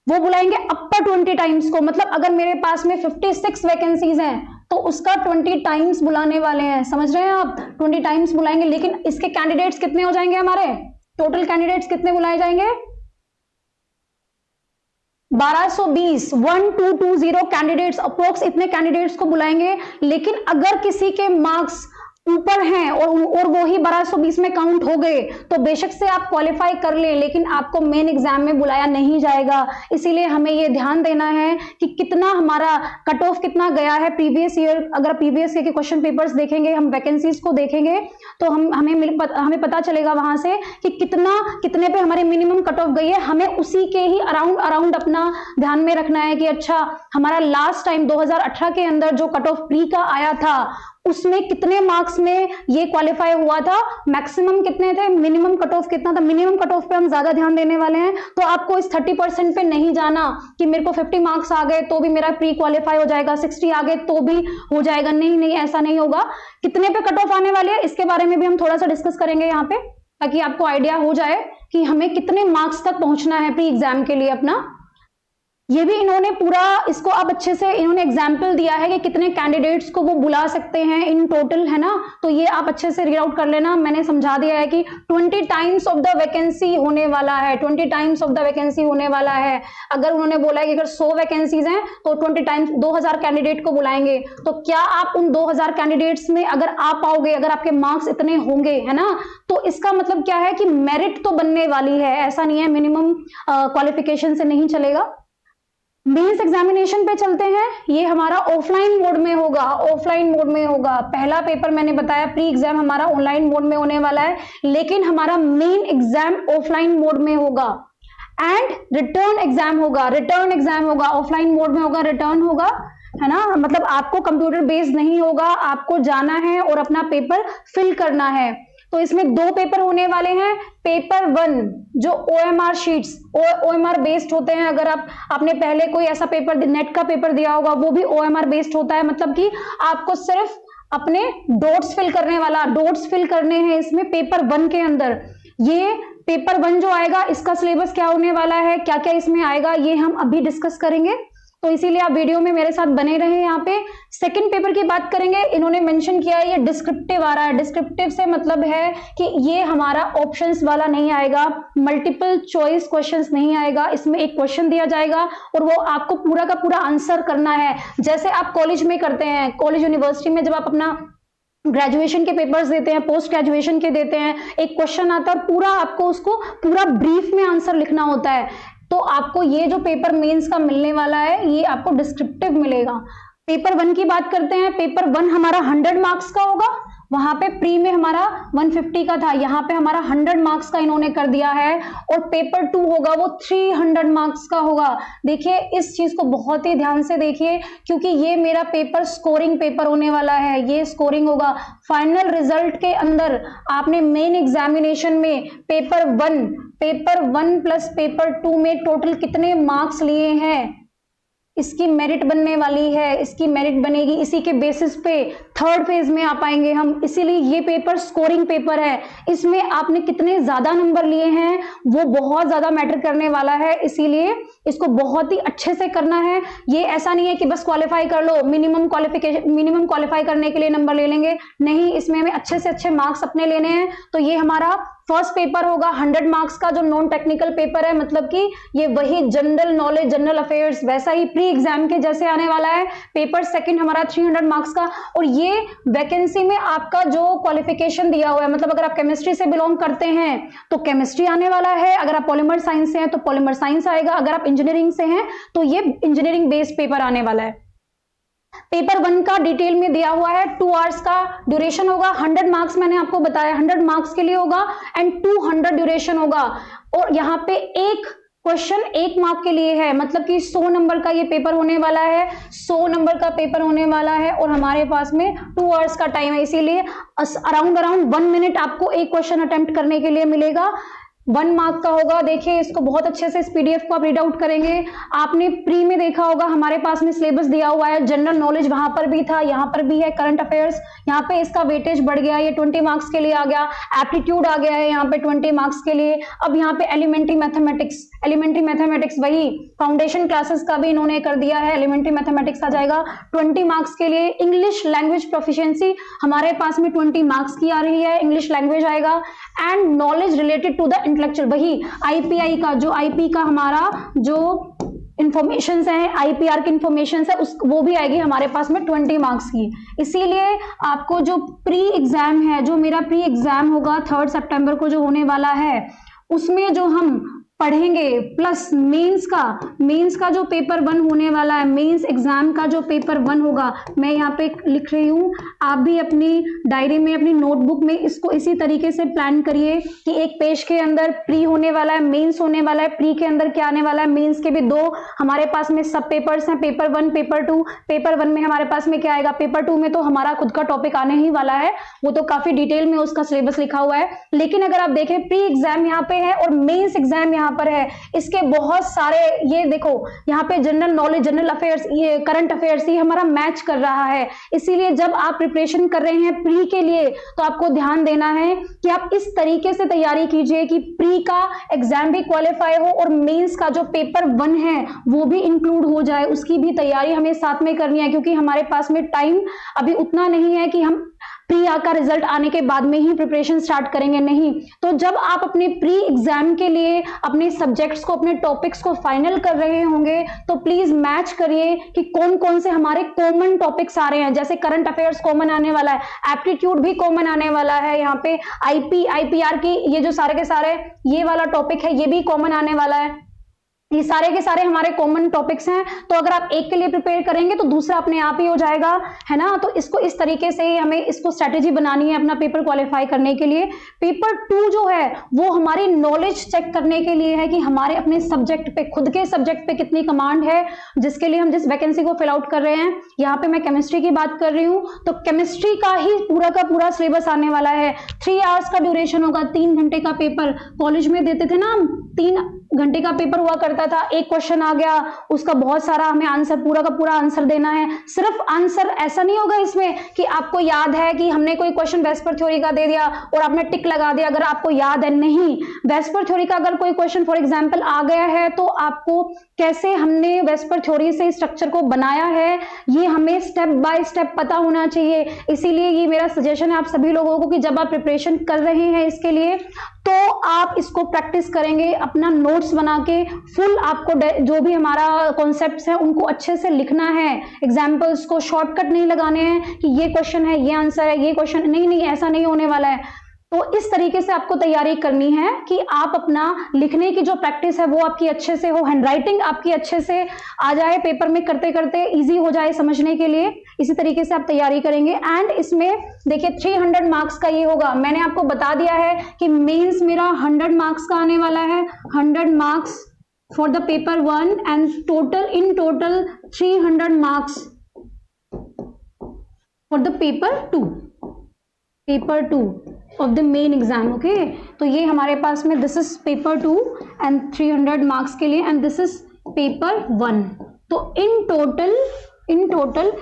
वो बुलाएंगे अपर 20 टाइम्स को। मतलब अगर मेरे पास में 56 वैकेंसीज हैं तो उसका 20 टाइम्स बुलाने वाले हैं। समझ रहे हैं आप, 20 टाइम्स बुलाएंगे। लेकिन इसके कैंडिडेट्स कितने हो जाएंगे, हमारे टोटल कैंडिडेट्स कितने बुलाए जाएंगे, 1220, 1220 कैंडिडेट्स अप्रोक्स, इतने कैंडिडेट्स को बुलाएंगे। लेकिन अगर किसी के मार्क्स ऊपर हैं और वो ही 1220 में काउंट हो गए तो बेशक से आप क्वालिफाई कर ले, लेकिन आपको मेन एग्जाम में बुलाया नहीं जाएगा। इसीलिए हमें ये ध्यान देना है कि कितना हमारा कट ऑफ कितना गया है प्रीवियस ईयर। अगर प्रीवियस ईयर के क्वेश्चन पेपर्स देखेंगे, हम वैकेंसीज को देखेंगे तो हमें पता चलेगा वहां से कि कितने पे हमारे मिनिमम कट ऑफ गई है। हमें उसी के ही अराउंड अपना ध्यान में रखना है कि अच्छा हमारा लास्ट टाइम 2018 के अंदर जो कट ऑफ प्री का आया था उसमें कितने मार्क्स में ये क्वालिफाई हुआ था, मैक्सिमम कितने थे, मिनिमम कट ऑफ कितना था। मिनिमम कट ऑफ पे हम ज्यादा ध्यान देने वाले हैं। तो आपको इस 30% पे नहीं जाना कि मेरे को 50 मार्क्स आ गए तो भी मेरा प्री क्वालिफाई हो जाएगा, 60 आ गए तो भी हो जाएगा। नहीं, ऐसा नहीं होगा। कितने पे कट ऑफ आने वाले हैं इसके बारे में भी हम थोड़ा सा डिस्कस करेंगे यहाँ पे, ताकि आपको आइडिया हो जाए कि हमें कितने मार्क्स तक पहुंचना है प्री एग्जाम के लिए अपना। ये भी इन्होंने पूरा इसको अब अच्छे से इन्होंने एग्जाम्पल दिया है कि कितने कैंडिडेट्स को वो बुला सकते हैं इन टोटल, है ना। तो ये आप अच्छे से रीड आउट कर लेना। मैंने समझा दिया है कि 20 टाइम्स ऑफ द वैकेंसी होने वाला है, 20 टाइम्स ऑफ द वैकेंसी होने वाला है। अगर उन्होंने बोला है कि अगर 100 वैकेंसीज हैं तो 20 टाइम्स 2000 कैंडिडेट को बुलाएंगे। तो क्या आप उन 2000 कैंडिडेट्स में अगर आ पाओगे, अगर आपके मार्क्स इतने होंगे, है ना, तो इसका मतलब क्या है कि मेरिट तो बनने वाली है। ऐसा नहीं है मिनिमम क्वालिफिकेशन से नहीं चलेगा। मेंस एग्जामिनेशन पे चलते हैं। ये हमारा ऑफलाइन मोड में होगा, ऑफलाइन मोड में होगा। पहला पेपर मैंने बताया प्री एग्जाम हमारा ऑनलाइन मोड में होने वाला है, लेकिन हमारा मेन एग्जाम ऑफलाइन मोड में होगा एंड रिटर्न एग्जाम होगा। रिटर्न एग्जाम होगा, ऑफलाइन मोड में होगा, रिटर्न होगा, है ना। मतलब आपको कंप्यूटर बेस्ड नहीं होगा, आपको जाना है और अपना पेपर फिल करना है। तो इसमें 2 पेपर होने वाले हैं। पेपर 1 जो OMR शीट्स, OMR बेस्ड होते हैं। अगर आपने पहले कोई ऐसा पेपर नेट का पेपर दिया होगा, वो भी OMR बेस्ड होता है। मतलब कि आपको सिर्फ अपने डॉट्स फिल करने हैं इसमें पेपर 1 के अंदर। ये पेपर 1 जो आएगा इसका सिलेबस क्या होने वाला है, क्या क्या इसमें आएगा, ये हम अभी डिस्कस करेंगे। तो इसीलिए आप वीडियो में मेरे साथ बने रहे। यहाँ पे सेकंड पेपर की बात करेंगे। इन्होंने मेंशन किया है ये डिस्क्रिप्टिव आ रहा है। डिस्क्रिप्टिव से मतलब है कि ये हमारा ऑप्शंस वाला नहीं आएगा, मल्टीपल चॉइस क्वेश्चंस नहीं आएगा। इसमें एक क्वेश्चन दिया जाएगा और वो आपको पूरा का पूरा आंसर करना है, जैसे आप कॉलेज में करते हैं। कॉलेज यूनिवर्सिटी में जब आप अपना ग्रेजुएशन के पेपर्स देते हैं, पोस्ट ग्रेजुएशन के देते हैं, एक क्वेश्चन आता है और पूरा आपको उसको पूरा ब्रीफ में आंसर लिखना होता है। तो आपको ये जो पेपर मेंस का मिलने वाला है ये आपको डिस्क्रिप्टिव मिलेगा। पेपर 1 की बात करते हैं, पेपर 1 हमारा 100 मार्क्स का होगा, वहां पे प्री में हमारा 150 का था, यहाँ पे हमारा 100 मार्क्स का इन्होंने कर दिया है। और पेपर 2 होगा वो 300 मार्क्स का होगा। देखिए इस चीज को बहुत ही ध्यान से देखिए, क्योंकि ये मेरा पेपर स्कोरिंग पेपर होने वाला है, ये स्कोरिंग होगा। फाइनल रिजल्ट के अंदर आपने मेन एग्जामिनेशन में पेपर 1 प्लस पेपर 2 में टोटल कितने मार्क्स लिए हैं, इसकी मेरिट बनने वाली है, इसकी मेरिट बनेगी, इसी के बेसिस पे थर्ड फेज में आ पाएंगे हम। इसीलिए ये पेपर स्कोरिंग पेपर है, इसमें आपने कितने ज्यादा नंबर लिए हैं वो बहुत ज्यादा मैटर करने वाला है, इसीलिए इसको बहुत ही अच्छे से करना है। ये ऐसा नहीं है कि बस क्वालिफाई कर लो, मिनिमम क्वालिफाई करने के लिए नंबर ले लेंगे, नहीं, इसमें हमें अच्छे से अच्छे मार्क्स अपने लेने हैं। तो ये हमारा फर्स्ट पेपर होगा 100 मार्क्स का, जो नॉन टेक्निकल पेपर है, मतलब कि ये वही जनरल नॉलेज, जनरल अफेयर्स वैसा ही प्री एग्जाम के जैसे आने वाला है। पेपर सेकंड हमारा 300 मार्क्स का, और ये वैकेंसी में आपका जो क्वालिफिकेशन दिया हुआ है, मतलब अगर आप केमिस्ट्री से बिलोंग करते हैं तो केमिस्ट्री आने वाला है, अगर आप पॉलीमर साइंस से हैं तो पॉलीमर साइंस आएगा, अगर आप इंजीनियरिंग से हैं तो ये इंजीनियरिंग बेस्ड पेपर आने वाला है। पेपर 1 का डिटेल में दिया हुआ है, 2 आवर्स का ड्यूरेशन होगा, 100 मार्क्स मैंने आपको बताया 100 मार्क्स के लिए होगा एंड 200 ड्यूरेशन होगा। और यहाँ पे एक क्वेश्चन 1 मार्क के लिए है, मतलब कि 100 नंबर का ये पेपर होने वाला है, 100 नंबर का पेपर होने वाला है, और हमारे पास में 2 आवर्स का टाइम है, इसीलिए अराउंड 1 मिनट आपको एक क्वेश्चन अटेम्प्ट करने के लिए मिलेगा। 1 मार्क का होगा। देखिए इसको बहुत अच्छे से इस पीडीएफ को आप रीड आउट करेंगे। आपने प्री में देखा होगा हमारे पास में सिलेबस दिया हुआ है, जनरल नॉलेज वहां पर भी था, यहाँ पर भी है, करंट अफेयर्स, यहाँ पे इसका वेटेज बढ़ गया, ये 20 मार्क्स के लिए आ गया, एप्टीट्यूड आ गया है यहाँ पे 20 मार्क्स के लिए। अब यहाँ पे एलिमेंट्री मैथमेटिक्स वही फाउंडेशन क्लासेस का भी इन्होंने कर दिया है, एलिमेंट्री मैथमेटिक्स आ जाएगा 20 मार्क्स के लिए। इंग्लिश लैंग्वेज प्रोफिशिएंसी हमारे पास में 20 मार्क्स की आ रही है, इंग्लिश लैंग्वेज आएगा। And knowledge related to the intellectual, वही आईपीआई का, जो आईपी का हमारा जो इंफॉर्मेशन है, आईपीआर की इंफॉर्मेशन है, वो भी आएगी हमारे पास में 20 मार्क्स की। इसीलिए आपको जो प्री एग्जाम है, जो मेरा प्री एग्जाम होगा 3 सितंबर को जो होने वाला है, उसमें जो हम पढ़ेंगे प्लस मेंस का जो पेपर 1 होने वाला है, मेंस एग्जाम का जो पेपर 1 होगा, मैं यहाँ पे लिख रही हूँ, आप भी अपनी डायरी में, अपनी नोटबुक में इसको इसी तरीके से प्लान करिए कि एक पेज के अंदर प्री होने वाला है, मेंस होने वाला है, प्री के अंदर क्या आने वाला है, मेंस के भी 2 हमारे पास में सब पेपर्स हैं, पेपर 1 पेपर 2। पेपर 1 में हमारे पास में क्या आएगा, पेपर 2 में तो हमारा खुद का टॉपिक आने ही वाला है, वो तो काफी डिटेल में उसका सिलेबस लिखा हुआ है। लेकिन अगर आप देखें प्री एग्जाम यहाँ पे है और मेंस एग्जाम यहाँ पर है, इसके बहुत सारे, ये देखो यहाँ पे जनरल नॉलेज, जनरल अफेयर्स, ये करंट अफेयर्स, ये हमारा मैच कर रहा है। इसीलिए जब आप प्रिपरेशन कर रहे हैं प्री के लिए तो आपको ध्यान देना है कि आप इस तरीके से तैयारी कीजिए कि प्री का एग्जाम भी क्वालिफाई हो और मेंस का जो पेपर 1 है वो भी इंक्लूड हो जाए, उसकी भी तैयारी हमें साथ में करनी है, क्योंकि हमारे पास में टाइम अभी उतना नहीं है कि हम प्री का रिजल्ट आने के बाद में ही प्रिपरेशन स्टार्ट करेंगे, नहीं। तो जब आप अपने प्री एग्जाम के लिए अपने सब्जेक्ट्स को, अपने टॉपिक्स को फाइनल कर रहे होंगे तो प्लीज मैच करिए कि कौन कौन से हमारे कॉमन टॉपिक्स आ रहे हैं। जैसे करंट अफेयर्स कॉमन आने वाला है, एप्टीट्यूड भी कॉमन आने वाला है, यहाँ पे आईपीआर की ये जो सारे के सारे ये वाला टॉपिक है ये भी कॉमन आने वाला है। ये सारे के सारे हमारे कॉमन टॉपिक्स हैं, तो अगर आप एक के लिए प्रिपेयर करेंगे तो दूसरा अपने आप ही हो जाएगा, है ना। तो इसको इस तरीके से हमें इसको स्ट्रेटेजी बनानी है अपना पेपर क्वालिफाई करने के लिए। पेपर 2 जो है वो हमारी नॉलेज चेक करने के लिए है कि हमारे अपने सब्जेक्ट पे, खुद के सब्जेक्ट पे कितनी कमांड है, जिसके लिए हम जिस वैकेंसी को फिल आउट कर रहे हैं। यहाँ पे मैं केमिस्ट्री की बात कर रही हूँ, तो केमिस्ट्री का ही पूरा का पूरा सिलेबस आने वाला है। 3 आवर्स का ड्यूरेशन होगा, 3 घंटे का पेपर। कॉलेज में देते थे ना, 3 घंटे का पेपर हुआ करता था, एक क्वेश्चन आ गया, उसका बहुत सारा हमें आंसर, पूरा का पूरा आंसर देना है। सिर्फ आंसर ऐसा नहीं होगा इसमें कि आपको याद है कि हमने कोई क्वेश्चन वेस्पर थ्योरी का दे दिया और आपने टिक लगा दिया अगर आपको याद है, नहीं। वेस्पर थ्योरी का अगर कोई क्वेश्चन फॉर एग्जांपल आ गया है तो आपको कैसे हमने वेस्पर थ्योरी से स्ट्रक्चर को बनाया है ये हमें स्टेप बाय स्टेप पता होना चाहिए। इसीलिए ये मेरा सजेशन है आप सभी लोगों को कि जब आप प्रिपरेशन प्रिपरेशन कर रहे हैं इसके लिए, तो आप इसको प्रैक्टिस करेंगे, अपना नोट्स बना के फुल आपको जो भी हमारा कॉन्सेप्ट्स हैं उनको अच्छे से लिखना है, एग्जाम्पल्स को शॉर्टकट नहीं लगाने हैं कि ये क्वेश्चन है, ये आंसर है, ये क्वेश्चन नहीं, ऐसा नहीं होने वाला है। तो इस तरीके से आपको तैयारी करनी है कि आप अपना लिखने की जो प्रैक्टिस है वो आपकी अच्छे से हो, हैंडराइटिंग आपकी अच्छे से आ जाए, पेपर में करते करते इजी हो जाए समझने के लिए। इसी तरीके से आप तैयारी करेंगे। एंड इसमें देखिए 300 मार्क्स का ये होगा, मैंने आपको बता दिया है कि मेंस मेरा 100 मार्क्स का आने वाला है, 100 marks for the paper 1 and in total 300 marks for the paper 2 of the main exam। Okay, तो ये हमारे पास में this is paper 2 and 300 marks के लिए, एंड दिस इज पेपर 1। तो in total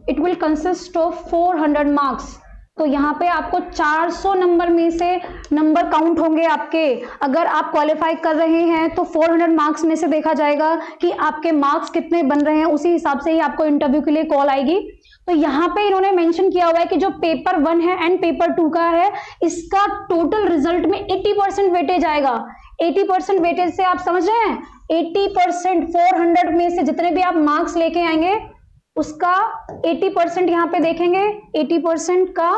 it will consist of 400 marks. तो यहाँ पे आपको 400 नंबर में से नंबर काउंट होंगे आपके। अगर आप क्वालिफाई कर रहे हैं तो 400 मार्क्स में से देखा जाएगा कि आपके मार्क्स कितने बन रहे हैं, उसी हिसाब से ही आपको इंटरव्यू के लिए कॉल आएगी। तो यहाँ पे इन्होंने मेंशन किया हुआ है कि जो पेपर 1 है एंड पेपर 2 का है, इसका टोटल रिजल्ट में 80% वेटेज आएगा। 80% वेटेज से आप समझ रहे हैं, 80% 400 में से जितने भी आप मार्क्स लेके आएंगे उसका 80% यहाँ पे देखेंगे। 80% का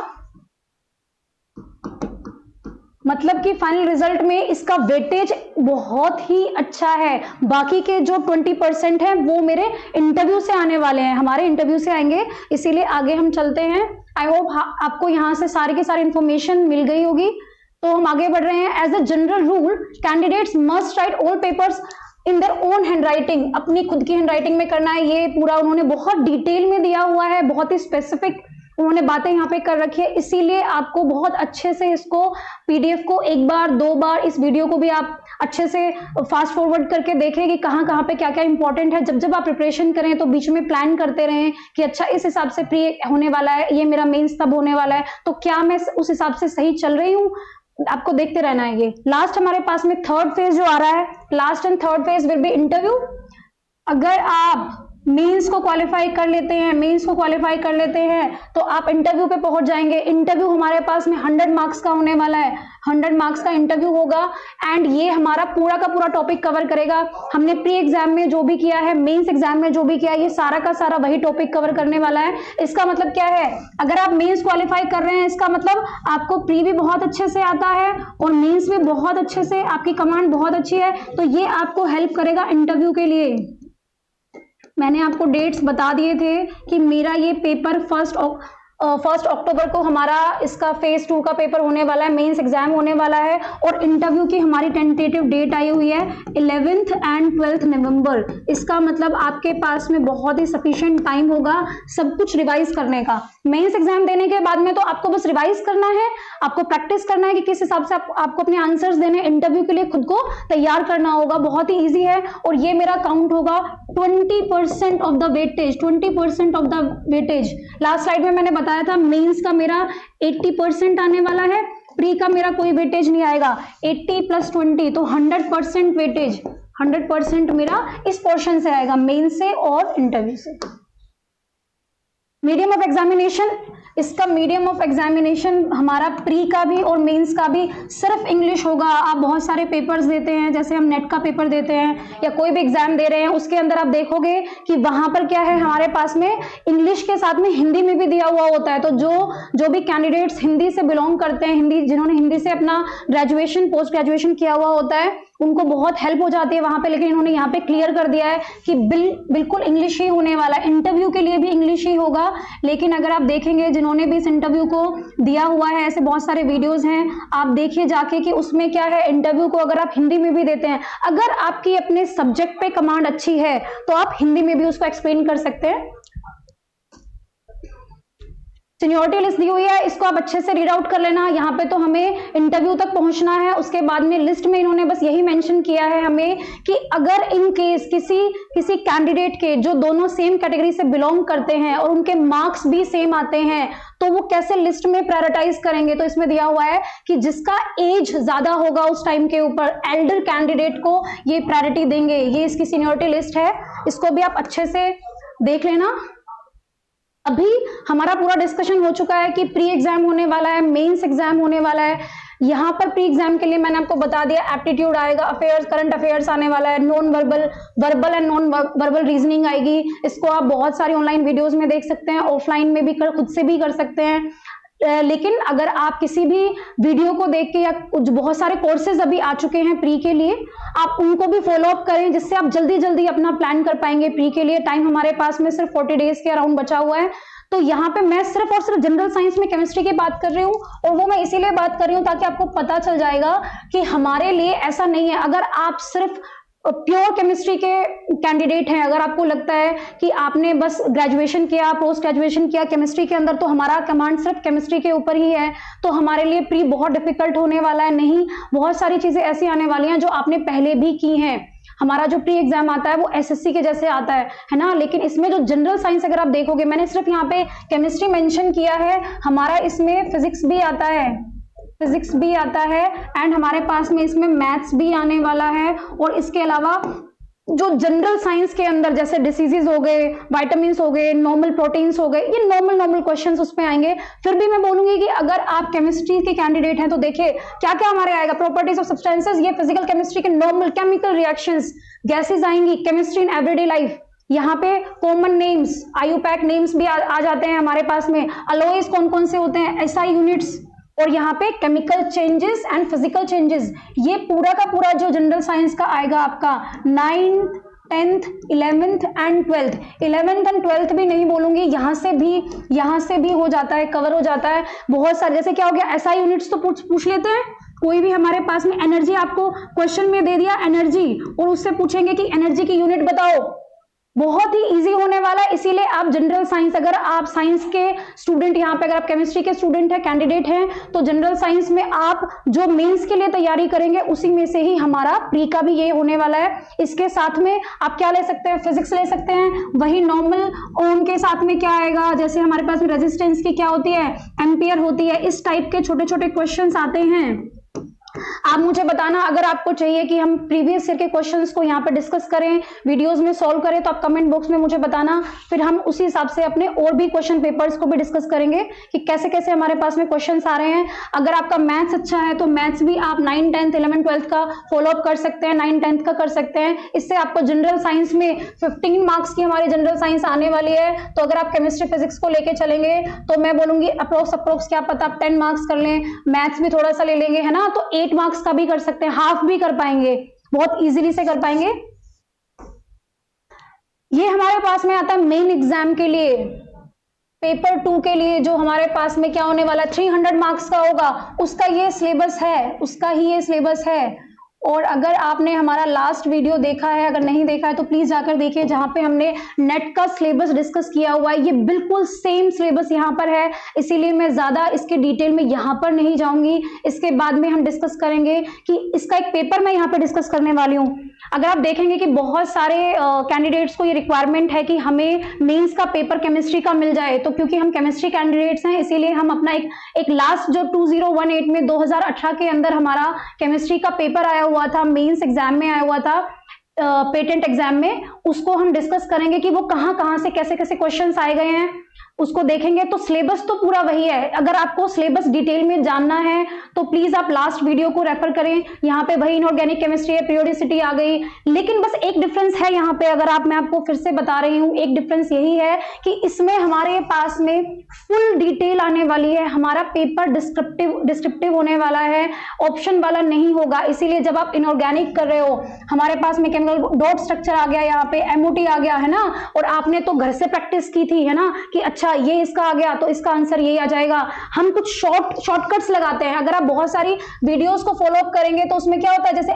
मतलब कि फाइनल रिजल्ट में इसका वेटेज बहुत ही अच्छा है। बाकी के जो 20% है वो मेरे इंटरव्यू से आने वाले हैं, हमारे इंटरव्यू से आएंगे। इसीलिए आगे हम चलते हैं। आई होप आपको यहाँ से सारी की सारी इंफॉर्मेशन मिल गई होगी। तो हम आगे बढ़ रहे हैं। As a general rule, candidates must write all papers in their own handwriting, अपनी खुद की हैंडराइटिंग में करना है। ये पूरा उन्होंने बहुत डिटेल में दिया हुआ है, बहुत ही स्पेसिफिक उन्होंने बातें यहाँ पे कर रखी है। इसीलिए आपको बहुत अच्छे से इसको पीडीएफ को एक बार 2 बार, इस वीडियो को भी आप अच्छे से फास्ट फॉरवर्ड करके देखें कि कहाँ पे क्या क्या इंपॉर्टेंट है। जब आप प्रिपरेशन करें तो बीच में प्लान करते रहें कि अच्छा इस हिसाब से प्री होने वाला है, ये मेरा मेंस तब होने वाला है, तो क्या मैं उस हिसाब से सही चल रही हूँ, आपको देखते रहना है। ये लास्ट हमारे पास में 3rd फेज जो आ रहा है, last and 3rd phase will be interview. अगर आप मेंस को क्वालिफाई कर लेते हैं तो आप इंटरव्यू पे पहुंच जाएंगे। इंटरव्यू हमारे पास में 100 मार्क्स का होने वाला है, 100 मार्क्स का इंटरव्यू होगा। एंड ये हमारा पूरा का पूरा टॉपिक कवर करेगा। हमने प्री एग्जाम में जो भी किया है, मेंस एग्जाम में जो भी किया है, ये सारा का सारा वही टॉपिक कवर करने वाला है। इसका मतलब क्या है, अगर आप मेंस क्वालिफाई कर रहे हैं इसका मतलब आपको प्री भी बहुत अच्छे से आता है और मेंस में बहुत अच्छे से आपकी कमांड बहुत अच्छी है, तो ये आपको हेल्प करेगा इंटरव्यू के लिए। मैंने आपको डेट्स बता दिए थे कि मेरा ये पेपर 1 अक्टूबर को हमारा इसका फेज 2 का पेपर होने वाला है, मेंस एग्जाम होने वाला है। और इंटरव्यू की हमारी टेंटेटिव डेट आई हुई है 11th एंड 12th नवंबर। इसका मतलब आपके पास में बहुत ही सफिशिएंट टाइम होगा सब कुछ रिवाइज करने का। मेंस एग्जाम देने के बाद में तो आपको बस रिवाइज करना है, आपको प्रैक्टिस करना है कि किस हिसाब से आपको अपने आंसर्स देने, इंटरव्यू के लिए खुद को तैयार करना होगा। बहुत ही ईजी है। और ये मेरा काउंट होगा 20% of the weightage, 20% of the weightage. Last slide में मैंने बताया था मेंस का मेरा 80% आने वाला है, प्री का मेरा कोई वेटेज नहीं आएगा। 80 + 20 तो 100% वेटेज, 100% मेरा इस पोर्शन से आएगा, मेंस से और इंटरव्यू से। मीडियम ऑफ एग्जामिनेशन, इसका मीडियम ऑफ एग्जामिनेशन हमारा प्री का भी और मेंस का भी सिर्फ इंग्लिश होगा। आप बहुत सारे पेपर्स देते हैं, जैसे हम नेट का पेपर देते हैं या कोई भी एग्जाम दे रहे हैं, उसके अंदर आप देखोगे कि वहां पर क्या है, हमारे पास में इंग्लिश के साथ में हिंदी में भी दिया हुआ होता है। तो जो भी कैंडिडेट्स हिंदी से बिलोंग करते हैं, जिन्होंने हिंदी से अपना ग्रेजुएशन पोस्ट ग्रेजुएशन किया हुआ होता है, उनको बहुत हेल्प हो जाती है वहां पे। लेकिन इन्होंने यहाँ पे क्लियर कर दिया है कि बिल्कुल इंग्लिश ही होने वाला है, इंटरव्यू के लिए भी इंग्लिश ही होगा। लेकिन अगर आप देखेंगे जिन्होंने भी इस इंटरव्यू को दिया हुआ है, ऐसे बहुत सारे वीडियोस हैं, आप देखिए जाके कि उसमें क्या है, इंटरव्यू को अगर आप हिंदी में भी देते हैं, अगर आपकी अपने सब्जेक्ट पे कमांड अच्छी है तो आप हिंदी में भी उसको एक्सप्लेन कर सकते हैं। सीनियरिटी लिस्ट दी हुई है, इसको आप अच्छे से रीड आउट कर लेना। यहाँ पे तो हमें इंटरव्यू तक पहुंचना है, उसके बाद में लिस्ट में इन्होंने बस यही मेंशन किया है हमें कि अगर इन केस किसी कैंडिडेट के जो दोनों सेम कैटेगरी से बिलोंग करते हैं और उनके मार्क्स भी सेम आते हैं तो वो कैसे लिस्ट में प्रायोरिटाइज करेंगे। तो इसमें दिया हुआ है कि जिसका एज ज्यादा होगा उस टाइम के ऊपर, एल्डर कैंडिडेट को ये प्रायोरिटी देंगे। ये इसकी सीनियरिटी लिस्ट है, इसको भी आप अच्छे से देख लेना। अभी हमारा पूरा डिस्कशन हो चुका है कि प्री एग्जाम होने वाला है, मेंस एग्जाम होने वाला है। यहाँ पर प्री एग्जाम के लिए मैंने आपको बता दिया, एप्टीट्यूड आएगा, अफेयर्स, करंट अफेयर्स आने वाला है, non verbal, verbal and non verbal reasoning आएगी। इसको आप बहुत सारी ऑनलाइन वीडियोस में देख सकते हैं, ऑफलाइन में भी खुद से भी कर सकते हैं। लेकिन अगर आप किसी भी वीडियो को देख के, या कुछ बहुत सारे कोर्सेज अभी आ चुके हैं प्री के लिए, आप उनको भी फॉलो अप करें, जिससे आप जल्दी जल्दी अपना प्लान कर पाएंगे प्री के लिए। टाइम हमारे पास में सिर्फ 40 डेज के अराउंड बचा हुआ है। तो यहाँ पे मैं सिर्फ और सिर्फ जनरल साइंस में केमिस्ट्री की बात कर रही हूँ, और वो मैं इसीलिए बात कर रही हूँ ताकि आपको पता चल जाएगा कि हमारे लिए ऐसा नहीं है। अगर आप सिर्फ प्योर केमिस्ट्री के कैंडिडेट हैं, अगर आपको लगता है कि आपने बस ग्रेजुएशन किया, पोस्ट ग्रेजुएशन किया केमिस्ट्री के अंदर, तो हमारा कमांड सिर्फ केमिस्ट्री के ऊपर ही है, तो हमारे लिए प्री बहुत डिफिकल्ट होने वाला है। नहीं, बहुत सारी चीजें ऐसी आने वाली हैं जो आपने पहले भी की हैं। हमारा जो प्री एग्जाम आता है वो एसएससी के जैसे आता है ना। लेकिन इसमें जो जनरल साइंस अगर आप देखोगे, मैंने सिर्फ यहाँ पे केमिस्ट्री मेंशन किया है, हमारा इसमें फिजिक्स भी आता है, फिजिक्स भी आता है, एंड हमारे पास में इसमें मैथ्स भी आने वाला है। और इसके अलावा जो जनरल साइंस के अंदर जैसे डिसीजेज हो गए, विटामिन्स हो गए, नॉर्मल प्रोटीन्स हो गए, ये नॉर्मल क्वेश्चंस उसमें आएंगे। फिर भी मैं बोलूंगी कि अगर आप केमिस्ट्री के कैंडिडेट हैं तो देखिए क्या क्या हमारे आएगा। प्रॉपर्टीज ऑफ सब्सटेंसेस, ये फिजिकल केमिस्ट्री के नॉर्मल केमिकल रिएक्शंस, गैसेज आएंगी, केमिस्ट्री इन एवरीडे लाइफ, यहाँ पे कॉमन नेम्स, आईयूपैक नेम्स भी आ जाते हैं हमारे पास में, अलॉयज कौन कौन से होते हैं, एसआई यूनिट्स, और यहाँ पे chemical changes and physical changes. ये पूरा का पूरा जो जनरल साइंस का आएगा आपका 9th 10th 11th and 12th, 11th and 12th भी नहीं बोलूंगी, यहाँ से भी हो जाता है, कवर हो जाता है बहुत सारे। जैसे क्या हो गया, एसआई यूनिट्स तो पूछ लेते हैं, कोई भी हमारे पास में एनर्जी आपको क्वेश्चन में दे दिया एनर्जी, और उससे पूछेंगे कि एनर्जी की यूनिट बताओ, बहुत ही इजी होने वाला है। इसीलिए आप जनरल साइंस, अगर आप साइंस के स्टूडेंट, यहाँ पे अगर आप केमिस्ट्री के स्टूडेंट हैं, कैंडिडेट हैं, तो जनरल साइंस में आप जो मेंस के लिए तैयारी करेंगे उसी में से ही हमारा प्री का भी ये होने वाला है। इसके साथ में आप क्या ले सकते हैं, फिजिक्स ले सकते हैं, वही नॉर्मल ओम के साथ में क्या आएगा, जैसे हमारे पास में रेजिस्टेंस की क्या होती है, एम्पियर होती है, इस टाइप के छोटे छोटे क्वेश्चन आते हैं। आप मुझे बताना, अगर आपको चाहिए कि हम प्रीवियस ईयर के क्वेश्चंस को यहाँ पे डिस्कस करें, वीडियोस में सॉल्व करें, तो आप कमेंट बॉक्स में मुझे बताना, फिर हम उसी हिसाब से अपने और भी क्वेश्चन पेपर्स को भी डिस्कस करेंगे कि कैसे कैसे हमारे पास में क्वेश्चंस आ रहे हैं। अगर आपका मैथ्स अच्छा है तो मैथ्स भी आप 9th 10th 11th 12th का फॉलो अप कर सकते हैं, 9th 10th का कर सकते हैं। इससे आपको जनरल साइंस में 15 मार्क्स की हमारी जनरल साइंस आने वाली है, तो अगर आप केमिस्ट्री फिजिक्स को लेके चलेंगे तो मैं बोलूंगी अप्रोक्स क्या पता आप 10 मार्क्स कर लें, मैथ्स भी थोड़ा सा ले लेंगे, है ना, तो 8 मार्क्स का भी कर सकते हैं, हाफ भी कर पाएंगे, बहुत इजीली से कर पाएंगे। ये हमारे पास में आता है मेन एग्जाम के लिए, पेपर 2 के लिए, जो हमारे पास में क्या होने वाला है, 300 मार्क्स का होगा, उसका ये सिलेबस है, उसका ही ये सिलेबस है। और अगर आपने हमारा लास्ट वीडियो देखा है, अगर नहीं देखा है तो प्लीज जाकर देखिए, जहां पे हमने नेट का सिलेबस डिस्कस किया हुआ है। ये बिल्कुल सेम सिलेबस यहाँ पर है, इसीलिए मैं ज्यादा इसके डिटेल में यहाँ पर नहीं जाऊंगी। इसके बाद में हम डिस्कस करेंगे कि इसका एक पेपर मैं यहाँ पे डिस्कस करने वाली हूँ। अगर आप देखेंगे कि बहुत सारे कैंडिडेट्स को ये रिक्वायरमेंट है कि हमें मेंस का पेपर केमिस्ट्री का मिल जाए, तो क्योंकि हम केमिस्ट्री कैंडिडेट्स हैं, इसीलिए हम अपना एक लास्ट जो 2018 में 2018 के अंदर हमारा केमिस्ट्री का पेपर आया हुआ था, मेंस एग्जाम में आया हुआ था, पेटेंट एग्जाम में, उसको हम डिस्कस करेंगे कि वो कहां से कैसे कैसे क्वेश्चंस आए गए हैं, उसको देखेंगे। तो सिलेबस तो पूरा वही है। अगर आपको सिलेबस डिटेल में जानना है तो प्लीज आप लास्ट वीडियो को रेफर करें, यहाँ पे वही इनऑर्गेनिक केमिस्ट्री है, पीरियोडिसिटी आ गई। लेकिन बस एक डिफरेंस है यहाँ पे, अगर मैं आपको फिर से बता रही हूँ, एक डिफरेंस यही है कि इसमें हमारे पास में फुल डिटेल आने वाली है, हमारा पेपर डिस्क्रिप्टिव होने वाला है, ऑप्शन वाला नहीं होगा। इसीलिए जब आप इनऑर्गेनिक कर रहे हो, हमारे पास में केमिकल डॉट स्ट्रक्चर आ गया, यहाँ पे एमओटी आ गया, है ना, और आपने तो घर से प्रैक्टिस की थी, है ना, कि अच्छा ये इसका आ गया तो इसका आंसर यही आ जाएगा। हम कुछ शॉर्टकट्स लगाते हैं। अगर आप बहुत सारी वीडियोस को फॉलो अप करेंगे तो उसमें क्या होता है, जैसे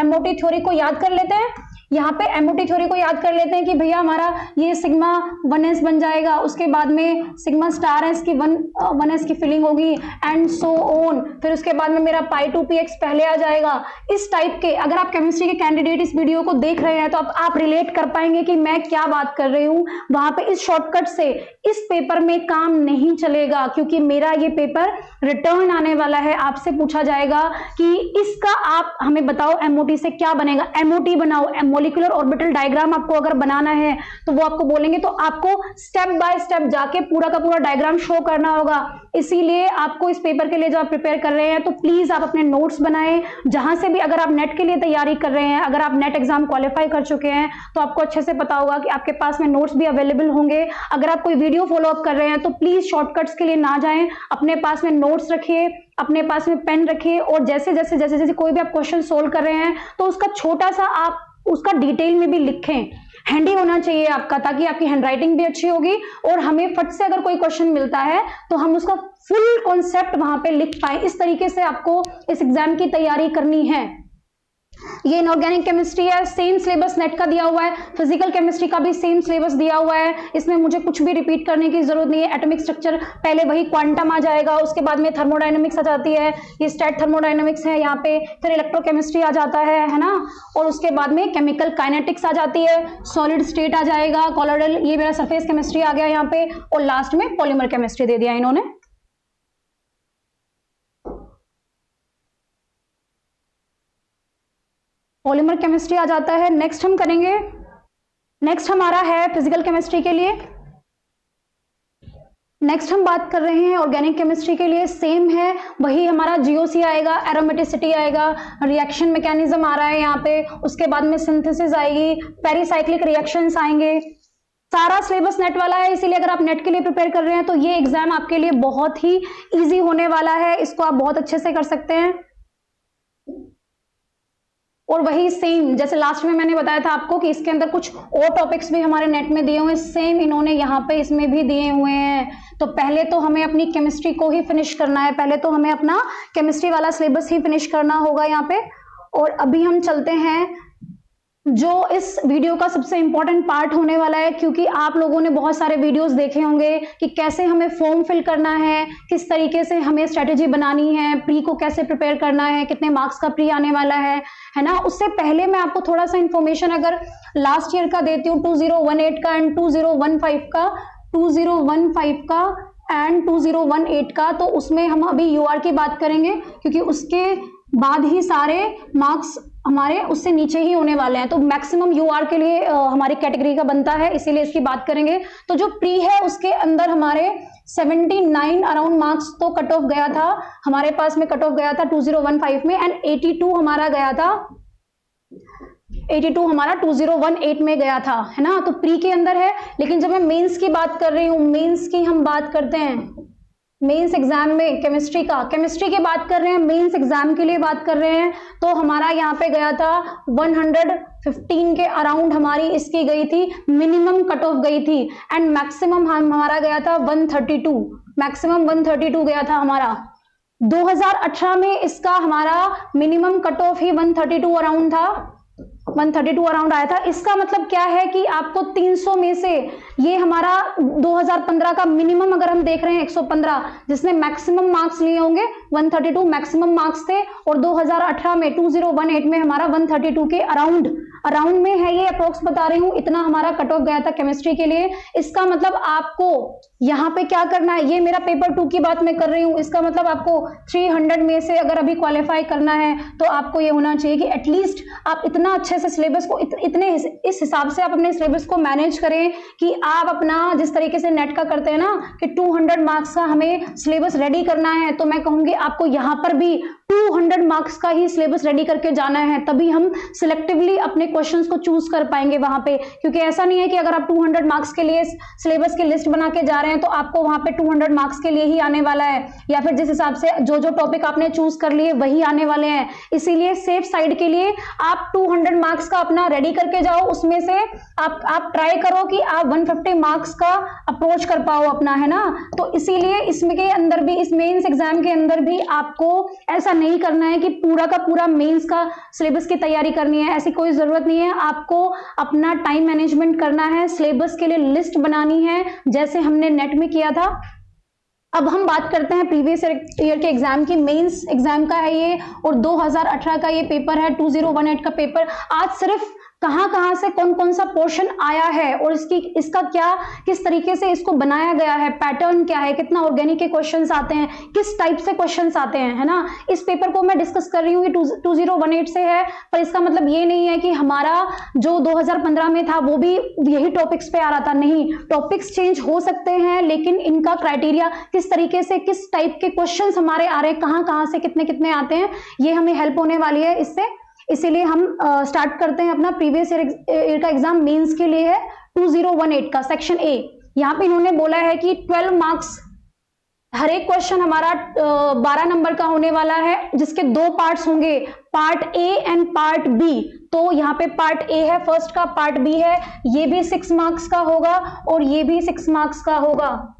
एमओटी थ्योरी को याद कर लेते हैं, यहाँ पे एमओटी थ्योरी को याद कर लेते हैं कि भैया हमारा ये सिग्मा 1s बन जाएगा, उसके बाद में सिग्मा स्टार एस की 1s की फिलिंग होगी, एंड सो ऑन, फिर उसके बाद में मेरा पाई 2px पहले आ जाएगा। इस टाइप के, अगर आप केमिस्ट्री के कैंडिडेट इस वीडियो को देख रहे हैं तो आप रिलेट कर पाएंगे कि मैं क्या बात कर रही हूँ। वहां पे इस शॉर्टकट से इस पेपर में काम नहीं चलेगा, क्योंकि मेरा ये पेपर रिटर्न आने वाला है। आपसे पूछा जाएगा कि इसका आप हमें बताओ एमओटी से क्या बनेगा, एमओटी बनाओ, मॉलिक्यूलर ऑर्बिटल डायग्राम आपको अगर बनाना है तो वो आपको बोलेंगे, तो आपको स्टेप बाय स्टेप जाके पूरा का पूरा डायग्राम शो करना होगा। इसीलिए आपको इस पेपर के लिए जो आप प्रिपेयर कर रहे हैं तो प्लीज आप अपने नोट्स बनाएं। जहां से भी अगर आप नेट के लिए तैयारी कर रहे हैं, अगर आप नेट एग्जाम क्वालिफाई कर चुके हैं तो आपको अच्छे से पता होगा कि आपके पास में नोट्स भी अवेलेबल होंगे। अगर आप कोई वीडियो फॉलो अप कर रहे हैं तो प्लीज शॉर्टकट्स के लिए ना जाएं, अपने पास में नोट्स रखिए, अपने पास में पेन रखिए, और जैसे जैसे जैसे जैसे कोई भी आप क्वेश्चन सोल्व कर रहे हैं तो उसका छोटा सा आप उसका डिटेल में भी लिखें। हैंडी होना चाहिए आपका, ताकि आपकी हैंडराइटिंग भी अच्छी होगी और हमें फट से अगर कोई क्वेश्चन मिलता है तो हम उसका फुल कॉन्सेप्ट वहां पे लिख पाए। इस तरीके से आपको इस एग्जाम की तैयारी करनी है। ये इनऑर्गेनिक केमिस्ट्री है, सेम सिलेबस नेट का दिया हुआ है, फिजिकल केमिस्ट्री का भी सेम सिलेबस दिया हुआ है, इसमें मुझे कुछ भी रिपीट करने की जरूरत नहीं है। एटॉमिक स्ट्रक्चर पहले वही क्वांटम आ जाएगा, उसके बाद में थर्मोडायनेमिक्स आ जाती है, ये स्टैट थर्मोडायनेमिक्स है यहाँ पे, फिर इलेक्ट्रोकेमिस्ट्री आ जाता है ना, और उसके बाद में केमिकल काइनेटिक्स आ जाती है, सॉलिड स्टेट आ जाएगा, कॉलोइडल, ये मेरा सरफेस केमिस्ट्री आ गया यहाँ पे, और लास्ट में पॉलीमर केमिस्ट्री दे दिया इन्होंने। पॉलीमर केमिस्ट्री आ जाता है। नेक्स्ट हम करेंगे, नेक्स्ट हमारा है फिजिकल केमिस्ट्री के लिए। नेक्स्ट हम बात कर रहे हैं ऑर्गेनिक केमिस्ट्री के लिए, सेम है वही हमारा जीओसी आएगा, एरोमेटिसिटी आएगा, रिएक्शन मैकेनिज्म आ रहा है यहाँ पे, उसके बाद में सिंथेसिस आएगी, पेरिसाइक्लिक रिएक्शंस आएंगे, सारा सिलेबस नेट वाला है। इसीलिए अगर आप नेट के लिए प्रिपेयर कर रहे हैं तो ये एग्जाम आपके लिए बहुत ही इजी होने वाला है, इसको आप बहुत अच्छे से कर सकते हैं। और वही सेम जैसे लास्ट में मैंने बताया था आपको कि इसके अंदर कुछ और टॉपिक्स भी हमारे नेट में दिए हुए हैं, सेम इन्होंने यहाँ पे इसमें भी दिए हुए हैं। तो पहले तो हमें अपनी केमिस्ट्री को ही फिनिश करना है, पहले तो हमें अपना केमिस्ट्री वाला सिलेबस ही फिनिश करना होगा यहाँ पे। और अभी हम चलते हैं जो इस वीडियो का सबसे इंपॉर्टेंट पार्ट होने वाला है, क्योंकि आप लोगों ने बहुत सारे वीडियोस देखे होंगे कि कैसे हमें फॉर्म फिल करना है, किस तरीके से हमें स्ट्रेटेजी बनानी है, प्री को कैसे प्रिपेयर करना है, कितने मार्क्स का प्री आने वाला है ना। उससे पहले मैं आपको थोड़ा सा इंफॉर्मेशन अगर लास्ट ईयर का देती हूँ, 2018 का एंड 2015 का, 2015 का एंड 2018 का, तो उसमें हम अभी यूआर की बात करेंगे, क्योंकि उसके बाद ही सारे मार्क्स हमारे उससे नीचे ही होने वाले हैं। तो मैक्सिमम यूआर के लिए हमारी कैटेगरी का बनता है, इसीलिए इसकी बात करेंगे। तो जो प्री है उसके अंदर हमारे 79 अराउंड मार्क्स तो कट ऑफ गया था, हमारे पास में कट ऑफ गया था 2015 में, एंड 82 हमारा गया था, 82 हमारा 2018 में गया था, है ना। तो प्री के अंदर है, लेकिन जब मैं मेंस की बात कर रही हूँ, मेंस की हम बात करते हैं, मेंस एग्जाम में केमिस्ट्री की बात कर रहे हैं, मेंस एग्जाम के लिए बात कर रहे हैं, तो हमारा यहाँ पे गया था 115 के अराउंड हमारी इसकी गई थी, मिनिमम कट ऑफ गई थी, एंड मैक्सिमम हमारा गया था 132, मैक्सिमम 132 गया था हमारा। 2018 में इसका हमारा मिनिमम कट ऑफ ही 132 अराउंड था, 132 अराउंड आया था। इसका मतलब क्या है कि आपको 300 में से ये हमारा 2015 का मिनिमम अगर हम देख रहे हैं 115, जिसने मैक्सिमम मार्क्स लिए होंगे 132 मैक्सिमम मार्क्स थे, और 2018 में 2018 में हमारा 132 के अराउंड में है, ये अप्रोक्स बता रही हूं, इतना हमारा कट ऑफ गया था केमिस्ट्री के लिए। इसका मतलब आपको यहाँ पे क्या करना है, ये मेरा पेपर 2 की बात मैं कर रही हूँ, इसका मतलब आपको 300 में से अगर अभी क्वालिफाई करना है तो आपको ये होना चाहिए कि एटलीस्ट आप इतना अच्छे से सिलेबस को इतने इस हिसाब से आप अपने सिलेबस को मैनेज करें कि आप अपना जिस तरीके से नेट का करते हैं ना कि 200 मार्क्स का हमें सिलेबस रेडी करना है, तो मैं कहूंगी आपको यहाँ पर भी 200 मार्क्स का ही सिलेबस रेडी करके जाना है, तभी हम सिलेक्टिवली अपने क्वेश्चंस को चूज कर पाएंगे वहां पे। क्योंकि ऐसा नहीं है कि अगर आप 200 मार्क्स के लिए सिलेबस की लिस्ट बना के जा रहे हैं तो आपको वहां पे 200 मार्क्स के लिए ही आने वाला है, या फिर जिस हिसाब से जो जो टॉपिक आपने चूज कर लिए वही आने वाले हैं। इसीलिए सेफ साइड के लिए आप 200 मार्क्स का अपना रेडी करके जाओ, उसमें से आप ट्राई करो कि आप 150 मार्क्स का अप्रोच कर पाओ अपना, है ना। तो इसीलिए इसमें के अंदर भी, इस मेंस एग्जाम के अंदर भी आपको ऐसा नहीं करना है कि पूरा का पूरा मेंस का सिलेबस की तैयारी करनी है, ऐसी कोई जरूरत नहीं है। आपको अपना टाइम मैनेजमेंट करना है, सिलेबस के लिए लिस्ट बनानी है, जैसे हमने नेट में किया था। अब हम बात करते हैं प्रीवियस ईयर के एग्जाम की, मेंस एग्जाम का है ये, और 2018 का ये पेपर है, 2018 का पेपर। आज सिर्फ कहाँ कहाँ से कौन कौन सा पोर्शन आया है और इसका क्या किस तरीके से इसको बनाया गया है, पैटर्न क्या है, कितना ऑर्गेनिक के क्वेश्चंस आते हैं, किस टाइप से क्वेश्चंस आते हैं, है ना। इस पेपर को मैं डिस्कस कर रही हूँ, ये 2018 से है, पर इसका मतलब ये नहीं है कि हमारा जो 2015 में था वो भी यही टॉपिक्स पे आ रहा था, नहीं, टॉपिक्स चेंज हो सकते हैं, लेकिन इनका क्राइटेरिया किस तरीके से किस टाइप के क्वेश्चन हमारे आ रहे हैं, कहाँ कहाँ से कितने कितने आते हैं, ये हमें हेल्प होने वाली है इससे। इसीलिए हम स्टार्ट करते हैं अपना प्रीवियस ईयर का एग्जाम मेंस के लिए है 2018 का सेक्शन ए। यहाँ पे इन्होंने बोला है कि 12 मार्क्स हर एक क्वेश्चन हमारा 12 नंबर का होने वाला है, जिसके दो पार्ट्स होंगे, part A and part B. तो यहाँ पे पार्ट ए है फर्स्ट का, पार्ट बी है, ये भी 6 मार्क्स का होगा और ये भी 6 मार्क्स का होगा।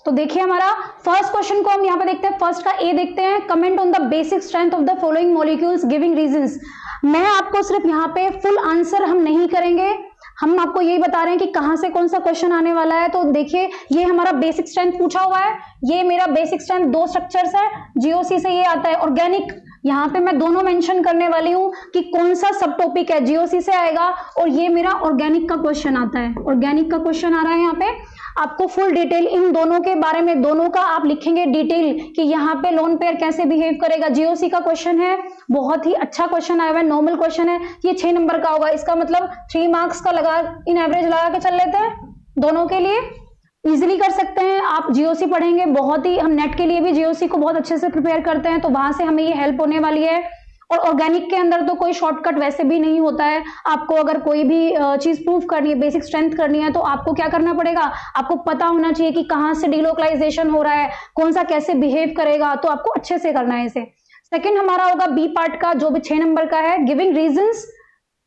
तो देखिए हमारा फर्स्ट क्वेश्चन को हम यहाँ पे देखते हैं, फर्स्ट का ए देखते हैं। Comment on the basic strength of the following molecules giving reasons. मैं आपको सिर्फ यहाँ पे फुल आंसर हम नहीं करेंगे, हम आपको यही बता रहे हैं कि कहां से कौन सा क्वेश्चन आने वाला है। तो देखिए ये हमारा बेसिक स्ट्रेंथ पूछा हुआ है, ये मेरा बेसिक स्ट्रेंथ 2 स्ट्रक्चर्स है, जीओसी से ये आता है ऑर्गेनिक। यहाँ पे मैं दोनों मेंशन करने वाली हूँ कि कौन सा सब टॉपिक है, जीओसी से आएगा और ये मेरा ऑर्गेनिक का क्वेश्चन आता है, ऑर्गेनिक का क्वेश्चन आ रहा है। यहाँ पे आपको फुल डिटेल इन दोनों के बारे में, दोनों का आप लिखेंगे डिटेल कि यहाँ पे लोन पेयर कैसे बिहेव करेगा। जीओसी का क्वेश्चन है, बहुत ही अच्छा क्वेश्चन आया हुआ है, नॉर्मल क्वेश्चन है, ये 6 नंबर का होगा, इसका मतलब 3 मार्क्स का लगा इन एवरेज लगा के चल लेते हैं, दोनों के लिए इजीली कर सकते हैं। आप जीओसी पढ़ेंगे, बहुत ही हम नेट के लिए भी जीओसी को बहुत अच्छे से प्रिपेयर करते हैं, तो वहां से हमें ये हेल्प होने वाली है। और ऑर्गेनिक के अंदर तो कोई शॉर्टकट वैसे भी नहीं होता है, आपको अगर कोई भी चीज प्रूव करनी है, बेसिक स्ट्रेंथ करनी है, तो आपको क्या करना पड़ेगा, आपको पता होना चाहिए कि कहाँ से डिलोकलाइजेशन हो रहा है, कौन सा कैसे बिहेव करेगा, तो आपको अच्छे से करना है इसे। सेकंड हमारा होगा बी पार्ट का, जो भी 6 नंबर का है, giving reasons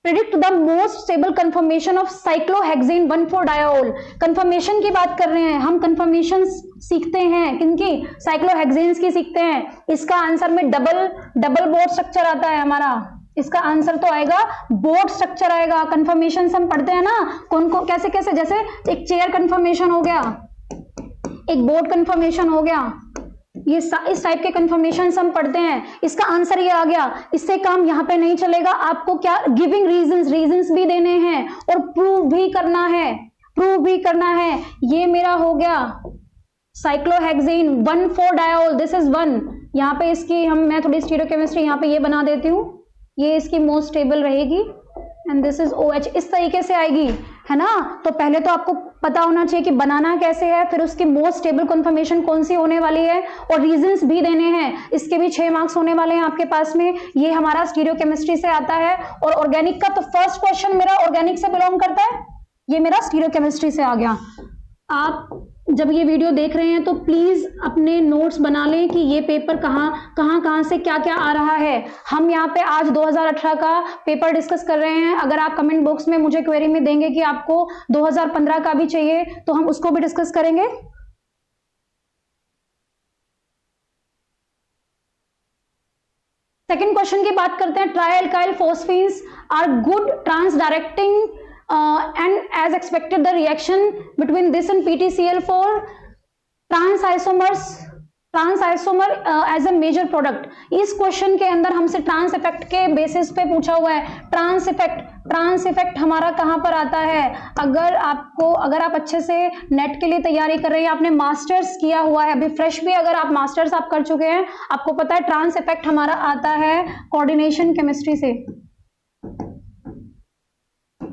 predict the most stable conformation of cyclohexane 1,4-डायोल। कंफर्मेशन की बात कर रहे हैं हम, कंफर्मेशन सीखते हैं किनकी, साइक्लोहेक्सेन्स की सीखते हैं। इसका आंसर में डबल बोर्ड स्ट्रक्चर आता है हमारा, इसका आंसर तो आएगा बोर्ड स्ट्रक्चर आएगा। कंफर्मेशन हम पढ़ते हैं ना, कौन को कैसे कैसे, जैसे एक चेयर कंफर्मेशन हो गया, एक बोर्ड कंफर्मेशन हो गया, ये इस टाइप के कंफर्मेशन हम पढ़ते हैं। इसका आंसर ये आ गया, इससे काम यहाँ पे नहीं चलेगा, आपको क्या गिविंग रीजंस भी देने हैं और प्रूव भी करना है। ये मेरा हो गया साइक्लोहेक्सेन 1,4-डायोल, दिस इज 1। यहाँ पे इसकी मैं थोड़ी स्टीरियोकेमिस्ट्री यहाँ पे ये बना देती हूँ, ये इसकी मोस्ट स्टेबल रहेगी एंड दिस इज OH, इस तरीके से आएगी, है ना। तो पहले तो आपको पता होना चाहिए कि बनाना कैसे है, फिर उसकी मोस्ट स्टेबल कंफर्मेशन कौन सी होने वाली है और रीजंस भी देने हैं। इसके भी 6 मार्क्स होने वाले हैं आपके पास में। ये हमारा स्टीरियोकेमिस्ट्री से आता है। और ऑर्गेनिक का तो फर्स्ट क्वेश्चन मेरा ऑर्गेनिक से बिलोंग करता है, ये मेरा स्टीरियोकेमिस्ट्री से आ गया। आप जब ये वीडियो देख रहे हैं तो प्लीज अपने नोट्स बना लें कि ये पेपर कहाँ से क्या क्या आ रहा है। हम यहाँ पे आज 2018 का पेपर डिस्कस कर रहे हैं। अगर आप कमेंट बॉक्स में मुझे क्वेरी में देंगे कि आपको 2015 का भी चाहिए तो हम उसको भी डिस्कस करेंगे। सेकेंड क्वेश्चन की बात करते हैं, trialkyl phosphines are good trans directing and as expected the reaction between this and PtCl4 trans isomer as a major product। इस क्वेश्चन के अंदर हमसे ट्रांस इफेक्ट के बेसिस पे पूछा हुआ है। ट्रांस इफेक्ट हमारा कहां पर आता है, अगर आप अच्छे से नेट के लिए तैयारी कर रहे हैं, आपने मास्टर्स किया हुआ है, अभी फ्रेश भी अगर आप मास्टर्स आप कर चुके हैं, आपको पता है ट्रांस इफेक्ट हमारा आता है कोऑर्डिनेशन केमिस्ट्री से।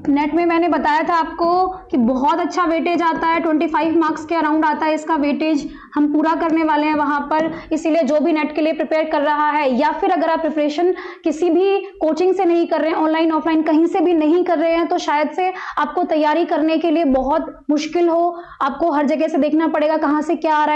नेट में मैंने बताया था आपको कि बहुत अच्छा वेटेज आता है, 25 मार्क्स के अराउंड आता है इसका वेटेज, हम पूरा करने वाले हैं वहां पर। इसीलिए जो भी नेट के लिए प्रिपेयर कर रहा है, या फिर अगर आप प्रिपरेशन किसी भी कोचिंग से नहीं कर रहे हैं, ऑनलाइन ऑफलाइन कहीं से भी नहीं कर रहे हैं, तो शायद से आपको तैयारी करने के लिए बहुत मुश्किल हो, आपको हर जगह से देखना पड़ेगा कहाँ से क्या आ रहा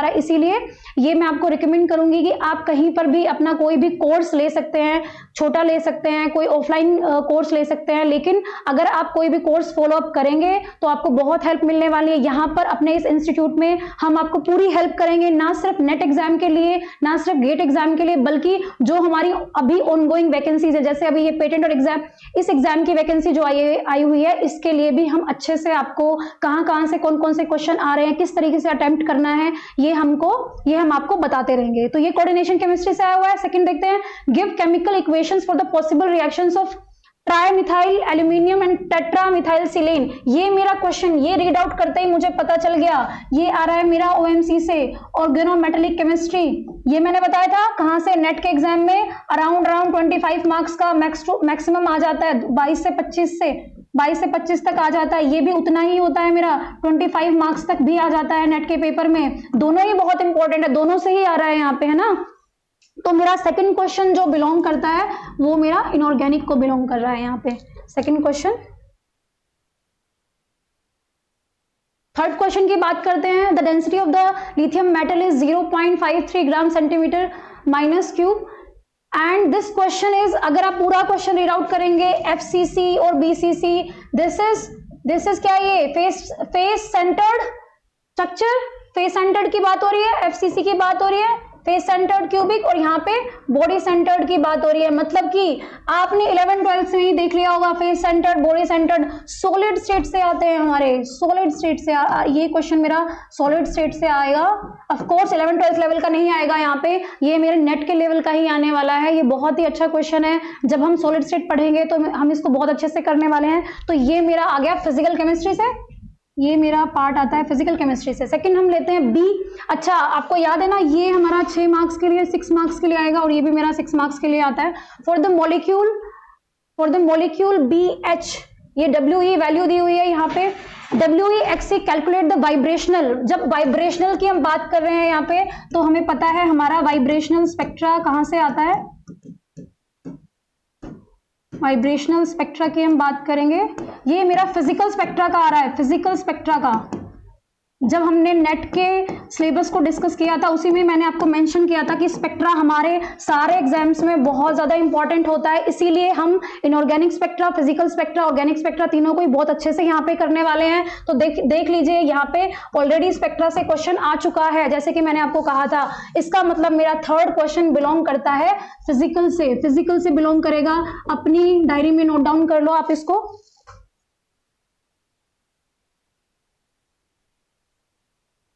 है। इसीलिए ये मैं आपको रिकमेंड करूंगी कि आप कहीं पर भी अपना कोई भी कोर्स ले सकते हैं, छोटा ले सकते हैं, कोई ऑफलाइन कोर्स ले सकते हैं, लेकिन अगर आप कोई भी कोर्स फॉलो अप करेंगे तो आपको बहुत हेल्प मिलने वाली है। यहाँ पर अपने इस इंस्टीट्यूट में हम आपको पूरी हेल्प करेंगे, ना सिर्फ नेट एग्जाम के लिए, ना सिर्फ गेट एग्जाम के लिए, बल्कि जो हमारी अभी ऑनगोइंग वैकेंसीज है, जैसे अभी ये पेटेंट और एग्जाम, इस एग्जाम की वैकेंसी जो आई हुई है, इसके लिए भी हम अच्छे से आपको कहां से कौन कौन से क्वेश्चन आ रहे हैं, किस तरीके से अटेम्प्ट करना है, ये हम आपको बताते रहेंगे। तो ये कोऑर्डिनेशन केमिस्ट्री से आया हुआ है। सेकंड देखते हैं, give chemical equations for the possible reactions of trimethyl aluminium and tetramethylsilane. ये मेरा क्वेश्चन, ये रीड आउट करते ही मुझे पता चल गया, ये आ रहा है मेरा ओएमसी से, ऑर्गेनोमेटेलिक केमिस्ट्री। ये मैंने बताया था कहां से, नेट के एग्जाम में अराउंड 25 मार्क्स का मैक्सिमम आ जाता है, 22 से 25 तक आ जाता है। ये भी उतना ही होता है मेरा, 25 मार्क्स तक भी आ जाता है नेट के पेपर में। दोनों ही बहुत इंपॉर्टेंट है, दोनों से ही आ रहा है यहाँ पे, है ना। तो मेरा सेकंड क्वेश्चन जो बिलोंग करता है वो मेरा इनऑर्गेनिक को बिलोंग कर रहा है यहाँ पे, सेकंड क्वेश्चन। थर्ड क्वेश्चन की बात करते हैं, the density of the lithium metal is 0.53 gram centimetre minus cube and this question is, अगर आप पूरा क्वेश्चन रीड आउट करेंगे, एफसीसी और बीसीसी, दिस इज क्या, ये face centred structure, face centred की बात हो रही है, एफसीसी की बात हो रही है, फेस सेंटर्ड क्यूबिक, और यहाँ पे बॉडी सेंटर्ड की बात हो रही है। मतलब कि आपने 11-12 में ही देख लिया होगा, face centred, body centred solid state से आते हैं हमारे, सॉलिड स्टेट से ये क्वेश्चन मेरा सॉलिड स्टेट से आएगा। ऑफ कोर्स 11-12 लेवल का नहीं आएगा यहाँ पे, ये मेरे नेट के लेवल का ही आने वाला है। ये बहुत ही अच्छा क्वेश्चन है, जब हम सॉलिड स्टेट पढ़ेंगे तो हम इसको बहुत अच्छे से करने वाले हैं। तो ये मेरा आ गया फिजिकल केमिस्ट्री से, ये मेरा पार्ट आता है फिजिकल केमिस्ट्री से। सेकंड हम लेते हैं बी। अच्छा, आपको याद है ना, ये हमारा 6 मार्क्स के लिए, 6 मार्क्स के लिए आएगा, और ये भी मेरा 6 मार्क्स के लिए आता है। फॉर द मॉलिक्यूल BH, ये WE वैल्यू दी हुई है यहाँ पे, WE कैलकुलेट द वाइब्रेशनल। जब वाइब्रेशनल की हम बात कर रहे हैं यहाँ पे, तो हमें पता है हमारा वाइब्रेशनल स्पेक्ट्रा कहाँ से आता है, वाइब्रेशनल स्पेक्ट्रा की हम बात करेंगे, ये मेरा फिजिकल स्पेक्ट्रा का आ रहा है, फिजिकल स्पेक्ट्रा का। जब हमने नेट के सिलेबस को डिस्कस किया था, उसी में मैंने आपको मेंशन किया था कि स्पेक्ट्रा हमारे सारे एग्जाम्स में बहुत ज्यादा इंपॉर्टेंट होता है, इसीलिए हम inorganic spectra, physical spectra, organic spectra तीनों को ही बहुत अच्छे से यहाँ पे करने वाले हैं। तो देख लीजिए, यहाँ पे ऑलरेडी स्पेक्ट्रा से क्वेश्चन आ चुका है, जैसे कि मैंने आपको कहा था। इसका मतलब मेरा थर्ड क्वेश्चन बिलोंग करता है फिजिकल से बिलोंग करेगा। अपनी डायरी में नोट डाउन कर लो आप इसको।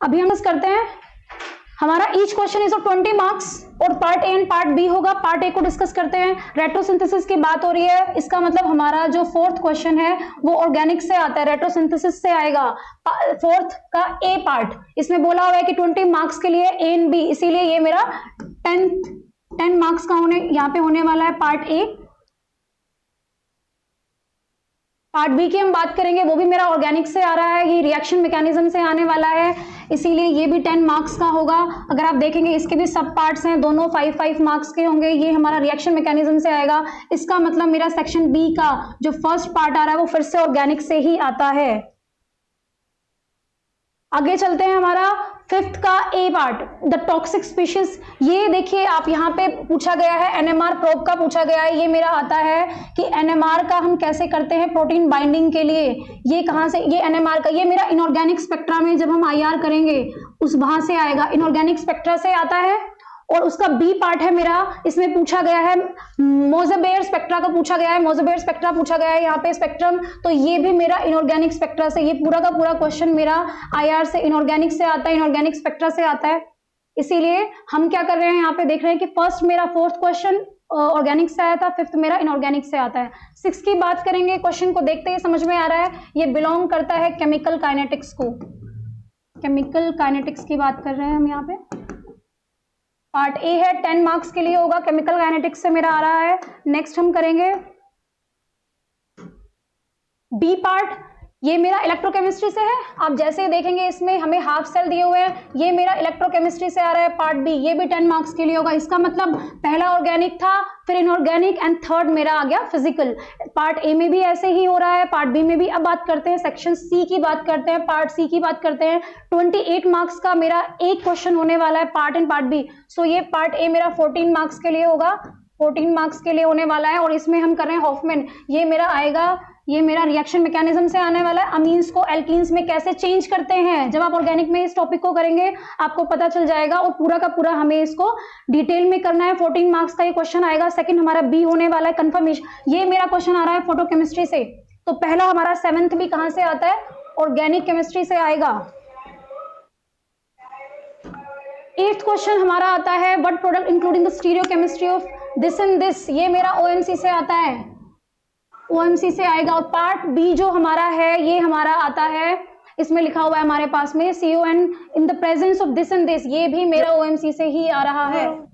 अभी हम करते हैं, हमारा each question is of 20 marks, और part A and part B होगा। पार्ट ए को डिस्कस करते हैं, रेट्रोसिंथेसिस की बात हो रही है, इसका मतलब हमारा जो फोर्थ क्वेश्चन है वो ऑर्गेनिक से आता है, रेट्रोसिंथेसिस से आएगा। फोर्थ का ए पार्ट, इसमें बोला हुआ है कि 20 मार्क्स के लिए ए एंड बी, इसीलिए ये मेरा 10 मार्क्स का यहाँ पे होने वाला है पार्ट ए। पार्ट बी की हम बात करेंगे, वो भी मेरा ऑर्गेनिक से आ रहा है, ये रिएक्शन मैकेनिज्म से आने वाला है, इसीलिए ये भी 10 मार्क्स का होगा। अगर आप देखेंगे इसके भी सब पार्ट्स हैं, दोनों 5-5 मार्क्स के होंगे। ये हमारा रिएक्शन मैकेनिज्म से आएगा, इसका मतलब मेरा सेक्शन बी का जो फर्स्ट पार्ट आ रहा है वो फिर से ऑर्गेनिक से ही आता है। आगे चलते हैं, हमारा फिफ्थ का ए पार्ट, द टॉक्सिक स्पीशीज। ये देखिए आप, यहाँ पे पूछा गया है एनएमआर प्रोब का पूछा गया है। ये मेरा आता है कि एनएमआर का हम कैसे करते हैं प्रोटीन बाइंडिंग के लिए। ये कहाँ से, ये एनएमआर का, ये मेरा इनऑर्गेनिक स्पेक्ट्रा में जब हम आईआर करेंगे उस वहां से आएगा, इनऑर्गेनिक स्पेक्ट्रा से आता है। और उसका बी पार्ट है मेरा, इसमें पूछा गया है मोज़ेबेयर स्पेक्ट्रा का पूछा गया है, मोज़ेबेयर स्पेक्ट्रा पूछा गया है यहाँ पे स्पेक्ट्रम, तो ये भी मेरा इनऑर्गेनिक स्पेक्ट्रा से, ये पूरा का पूरा क्वेश्चन मेरा आईआर से, इनऑर्गेनिक से आता है, इनऑर्गेनिक स्पेक्ट्रा से आता है। इसीलिए हम क्या कर रहे हैं यहाँ पे, देख रहे हैं कि फर्स्ट मेरा फोर्थ क्वेश्चन ऑर्गेनिक से आया था, फिफ्थ मेरा इनऑर्गेनिक से आता है। सिक्स की बात करेंगे, क्वेश्चन को देखते ही समझ में आ रहा है, ये बिलोंग करता है केमिकल काइनेटिक्स को। केमिकल काइनेटिक्स की बात कर रहे हैं हम यहाँ पे। पार्ट ए है, 10 मार्क्स के लिए होगा, केमिकल काइनेटिक्स से मेरा आ रहा है। नेक्स्ट हम करेंगे बी पार्ट, ये मेरा इलेक्ट्रोकेमिस्ट्री से है। आप जैसे ही देखेंगे इसमें हमें हाफ सेल दिए हुए हैं, ये मेरा इलेक्ट्रोकेमिस्ट्री से आ रहा है पार्ट बी, ये भी 10 मार्क्स के लिए होगा। इसका मतलब पहला ऑर्गेनिक था, फिर इनऑर्गेनिक एंड थर्ड मेरा आ गया फिजिकल। पार्ट ए में भी ऐसे ही हो रहा है, पार्ट बी में भी। अब बात करते हैं सेक्शन सी की, बात करते हैं पार्ट सी की, बात करते हैं। 28 मार्क्स का मेरा एक क्वेश्चन होने वाला है पार्ट एंड पार्ट बी। सो ये पार्ट ए मेरा 14 मार्क्स के लिए होगा, 14 मार्क्स के लिए होने वाला है। और इसमें हम कर रहे हैं हॉफमैन, ये मेरा आएगा ये मेरा रिएक्शन मैकेनिज्म से आने वाला है। अमीन्स को एल्कीन्स में कैसे चेंज करते हैं, जब आप ऑर्गेनिक में इस टॉपिक को करेंगे आपको पता चल जाएगा, और पूरा का पूरा हमें इसको डिटेल में करना है। 14 मार्क्स का ये क्वेश्चन आएगा। सेकंड हमारा बी होने वाला है कंफर्मेशन। ये मेरा क्वेश्चन आ रहा है फोटोकेमिस्ट्री से, तो पहला हमारा 7th भी कहां से आता है, ऑर्गेनिक केमिस्ट्री से आएगा। 8th क्वेश्चन हमारा आता है what product including the stereochemistry of this and this, ये मेरा ओएमसी से आता है, ओएमसी से आएगा। और पार्ट बी जो हमारा है ये हमारा आता है, इसमें लिखा हुआ है हमारे पास में CON in the presence of this and this, ये भी मेरा ओएमसी से ही आ रहा है,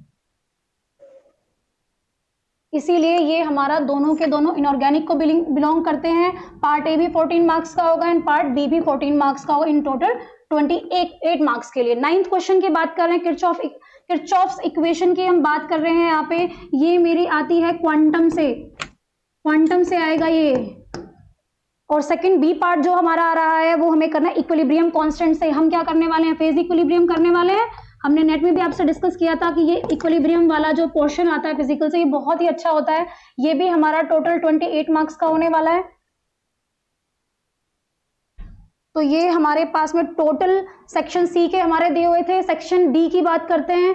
इसीलिए ये हमारा दोनों के दोनों इनऑर्गेनिक को बिलोंग करते हैं। पार्ट ए भी 14 मार्क्स का होगा एंड पार्ट बी भी 14 मार्क्स का होगा, इन टोटल 28 मार्क्स के लिए। 9th क्वेश्चन की बात कर रहे हैं, किरचॉफ्स इक्वेशन की हम बात कर रहे हैं यहाँ पे। ये मेरी आती है क्वांटम से आएगा ये। और सेकंड बी पार्ट जो हमारा आ रहा है वो हमें करना है इक्विलिब्रियम कांस्टेंट से। हम क्या करने वाले हैं, फेज इक्विलिब्रियम करने वाले हैं। हमने नेट में भी आपसे डिस्कस किया था कि ये इक्विलिब्रियम वाला जो पोर्शन आता है फिजिकल से, ये बहुत ही अच्छा होता है। ये भी हमारा टोटल 28 मार्क्स का होने वाला है। तो ये हमारे पास में टोटल सेक्शन सी के हमारे दिए हुए थे। सेक्शन डी की बात करते हैं,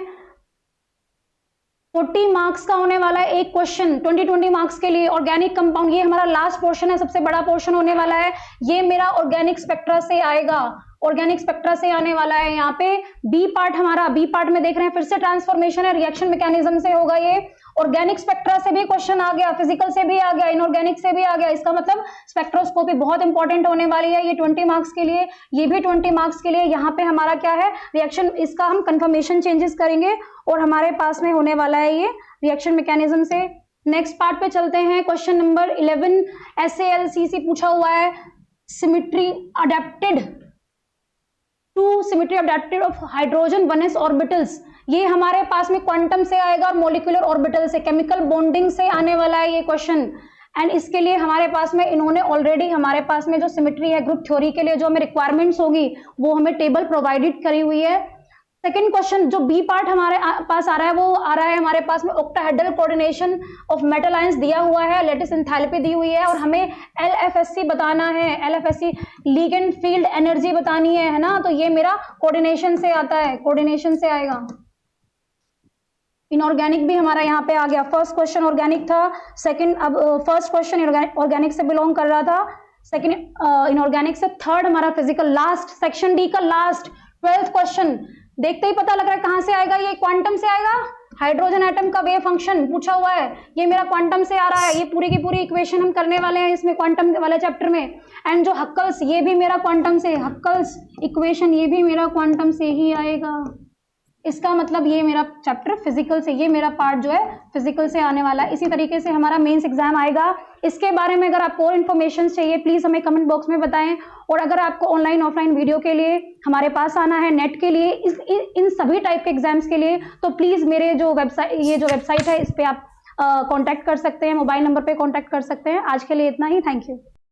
40 मार्क्स का होने वाला है एक क्वेश्चन, 20 मार्क्स के लिए। ऑर्गेनिक कंपाउंड, ये हमारा लास्ट पोर्शन है, सबसे बड़ा पोर्शन होने वाला है। ये मेरा ऑर्गेनिक स्पेक्ट्रा से आएगा, ऑर्गेनिक स्पेक्ट्रा से आने वाला है। यहाँ पे बी पार्ट हमारा, बी पार्ट में देख रहे हैं फिर से ट्रांसफॉर्मेशन है, रिएक्शन मैकेनिज्म से होगा ये। ऑर्गेनिक स्पेक्ट्रा से भी क्वेश्चन आ गया, फिजिकल से भी आ गया, इनऑर्गेनिक से भी आ गया। इसका मतलब स्पेक्ट्रोस्कोपी बहुत इंपॉर्टेंट होने वाली है, ये 20 मार्क्स के लिए, ये भी 20 मार्क्स के लिए। यहाँ पे हमारा क्या है, रिएक्शन, इसका हम कंफर्मेशन चेंजेस करेंगे और हमारे पास में होने वाला है ये रिएक्शन मैकेनिज्म से। नेक्स्ट पार्ट पे चलते हैं, क्वेश्चन नंबर 11 SALCC पूछा हुआ है, symmetry adapted to symmetry adapted of hydrogen 1s orbitals. ये हमारे पास में क्वांटम से आएगा और मॉलिक्यूलर ऑर्बिटल से, केमिकल बॉन्डिंग से आने वाला है ये क्वेश्चन। एंड इसके लिए हमारे पास में इन्होंने ऑलरेडी हमारे पास में जो सिमेट्री है ग्रुप थ्योरी के लिए जो हमें रिक्वायरमेंट्स होगी वो हमें टेबल प्रोवाइडेड करी हुई है। सेकेंड क्वेश्चन जो बी पार्ट हमारे पास आ रहा है वो आ रहा है हमारे पास में octahedral coordination of metal ions दिया हुआ है, लेटिस एंथैल्पी दी हुई है और हमें LFSC बताना है, LFSC लिगेंड फील्ड एनर्जी बतानी है ना। तो ये मेरा कोऑर्डिनेशन से आता है, कोऑर्डिनेशन से आएगा। इनऑर्गेनिक भी हमारा यहाँ पे आ गया। फर्स्ट क्वेश्चन ऑर्गेनिक था, सेकंड अब फर्स्ट क्वेश्चन ऑर्गेनिक से बिलोंग कर रहा था, सेकंड इनऑर्गेनिक से, थर्ड हमारा फिजिकल। लास्ट सेक्शन डी का लास्ट 12th क्वेश्चन देखते ही पता लग रहा है कहां से आएगा, ये क्वांटम से आएगा। हाइड्रोजन एटम का वेव फंक्शन पूछा हुआ है, ये मेरा क्वांटम से आ रहा है। ये पूरी की पूरी इक्वेशन हम करने वाले हैं इसमें क्वांटम वाले चैप्टर में। एंड जो हक्कल्स, ये भी मेरा क्वांटम से, हक्कल्स इक्वेशन ये भी मेरा क्वांटम से ही आएगा। इसका मतलब ये मेरा चैप्टर फिजिकल से, ये मेरा पार्ट जो है फिजिकल से आने वाला है। इसी तरीके से हमारा मेंस एग्जाम आएगा। इसके बारे में अगर आपको और इन्फॉर्मेशन चाहिए प्लीज हमें कमेंट बॉक्स में बताएं। और अगर आपको ऑनलाइन ऑफलाइन वीडियो के लिए हमारे पास आना है, नेट के लिए, इन सभी टाइप के एग्जाम्स के लिए, तो प्लीज मेरे जो वेबसाइट है इस पे आप कांटेक्ट कर सकते हैं, मोबाइल नंबर पे कांटेक्ट कर सकते हैं। आज के लिए इतना ही, थैंक यू।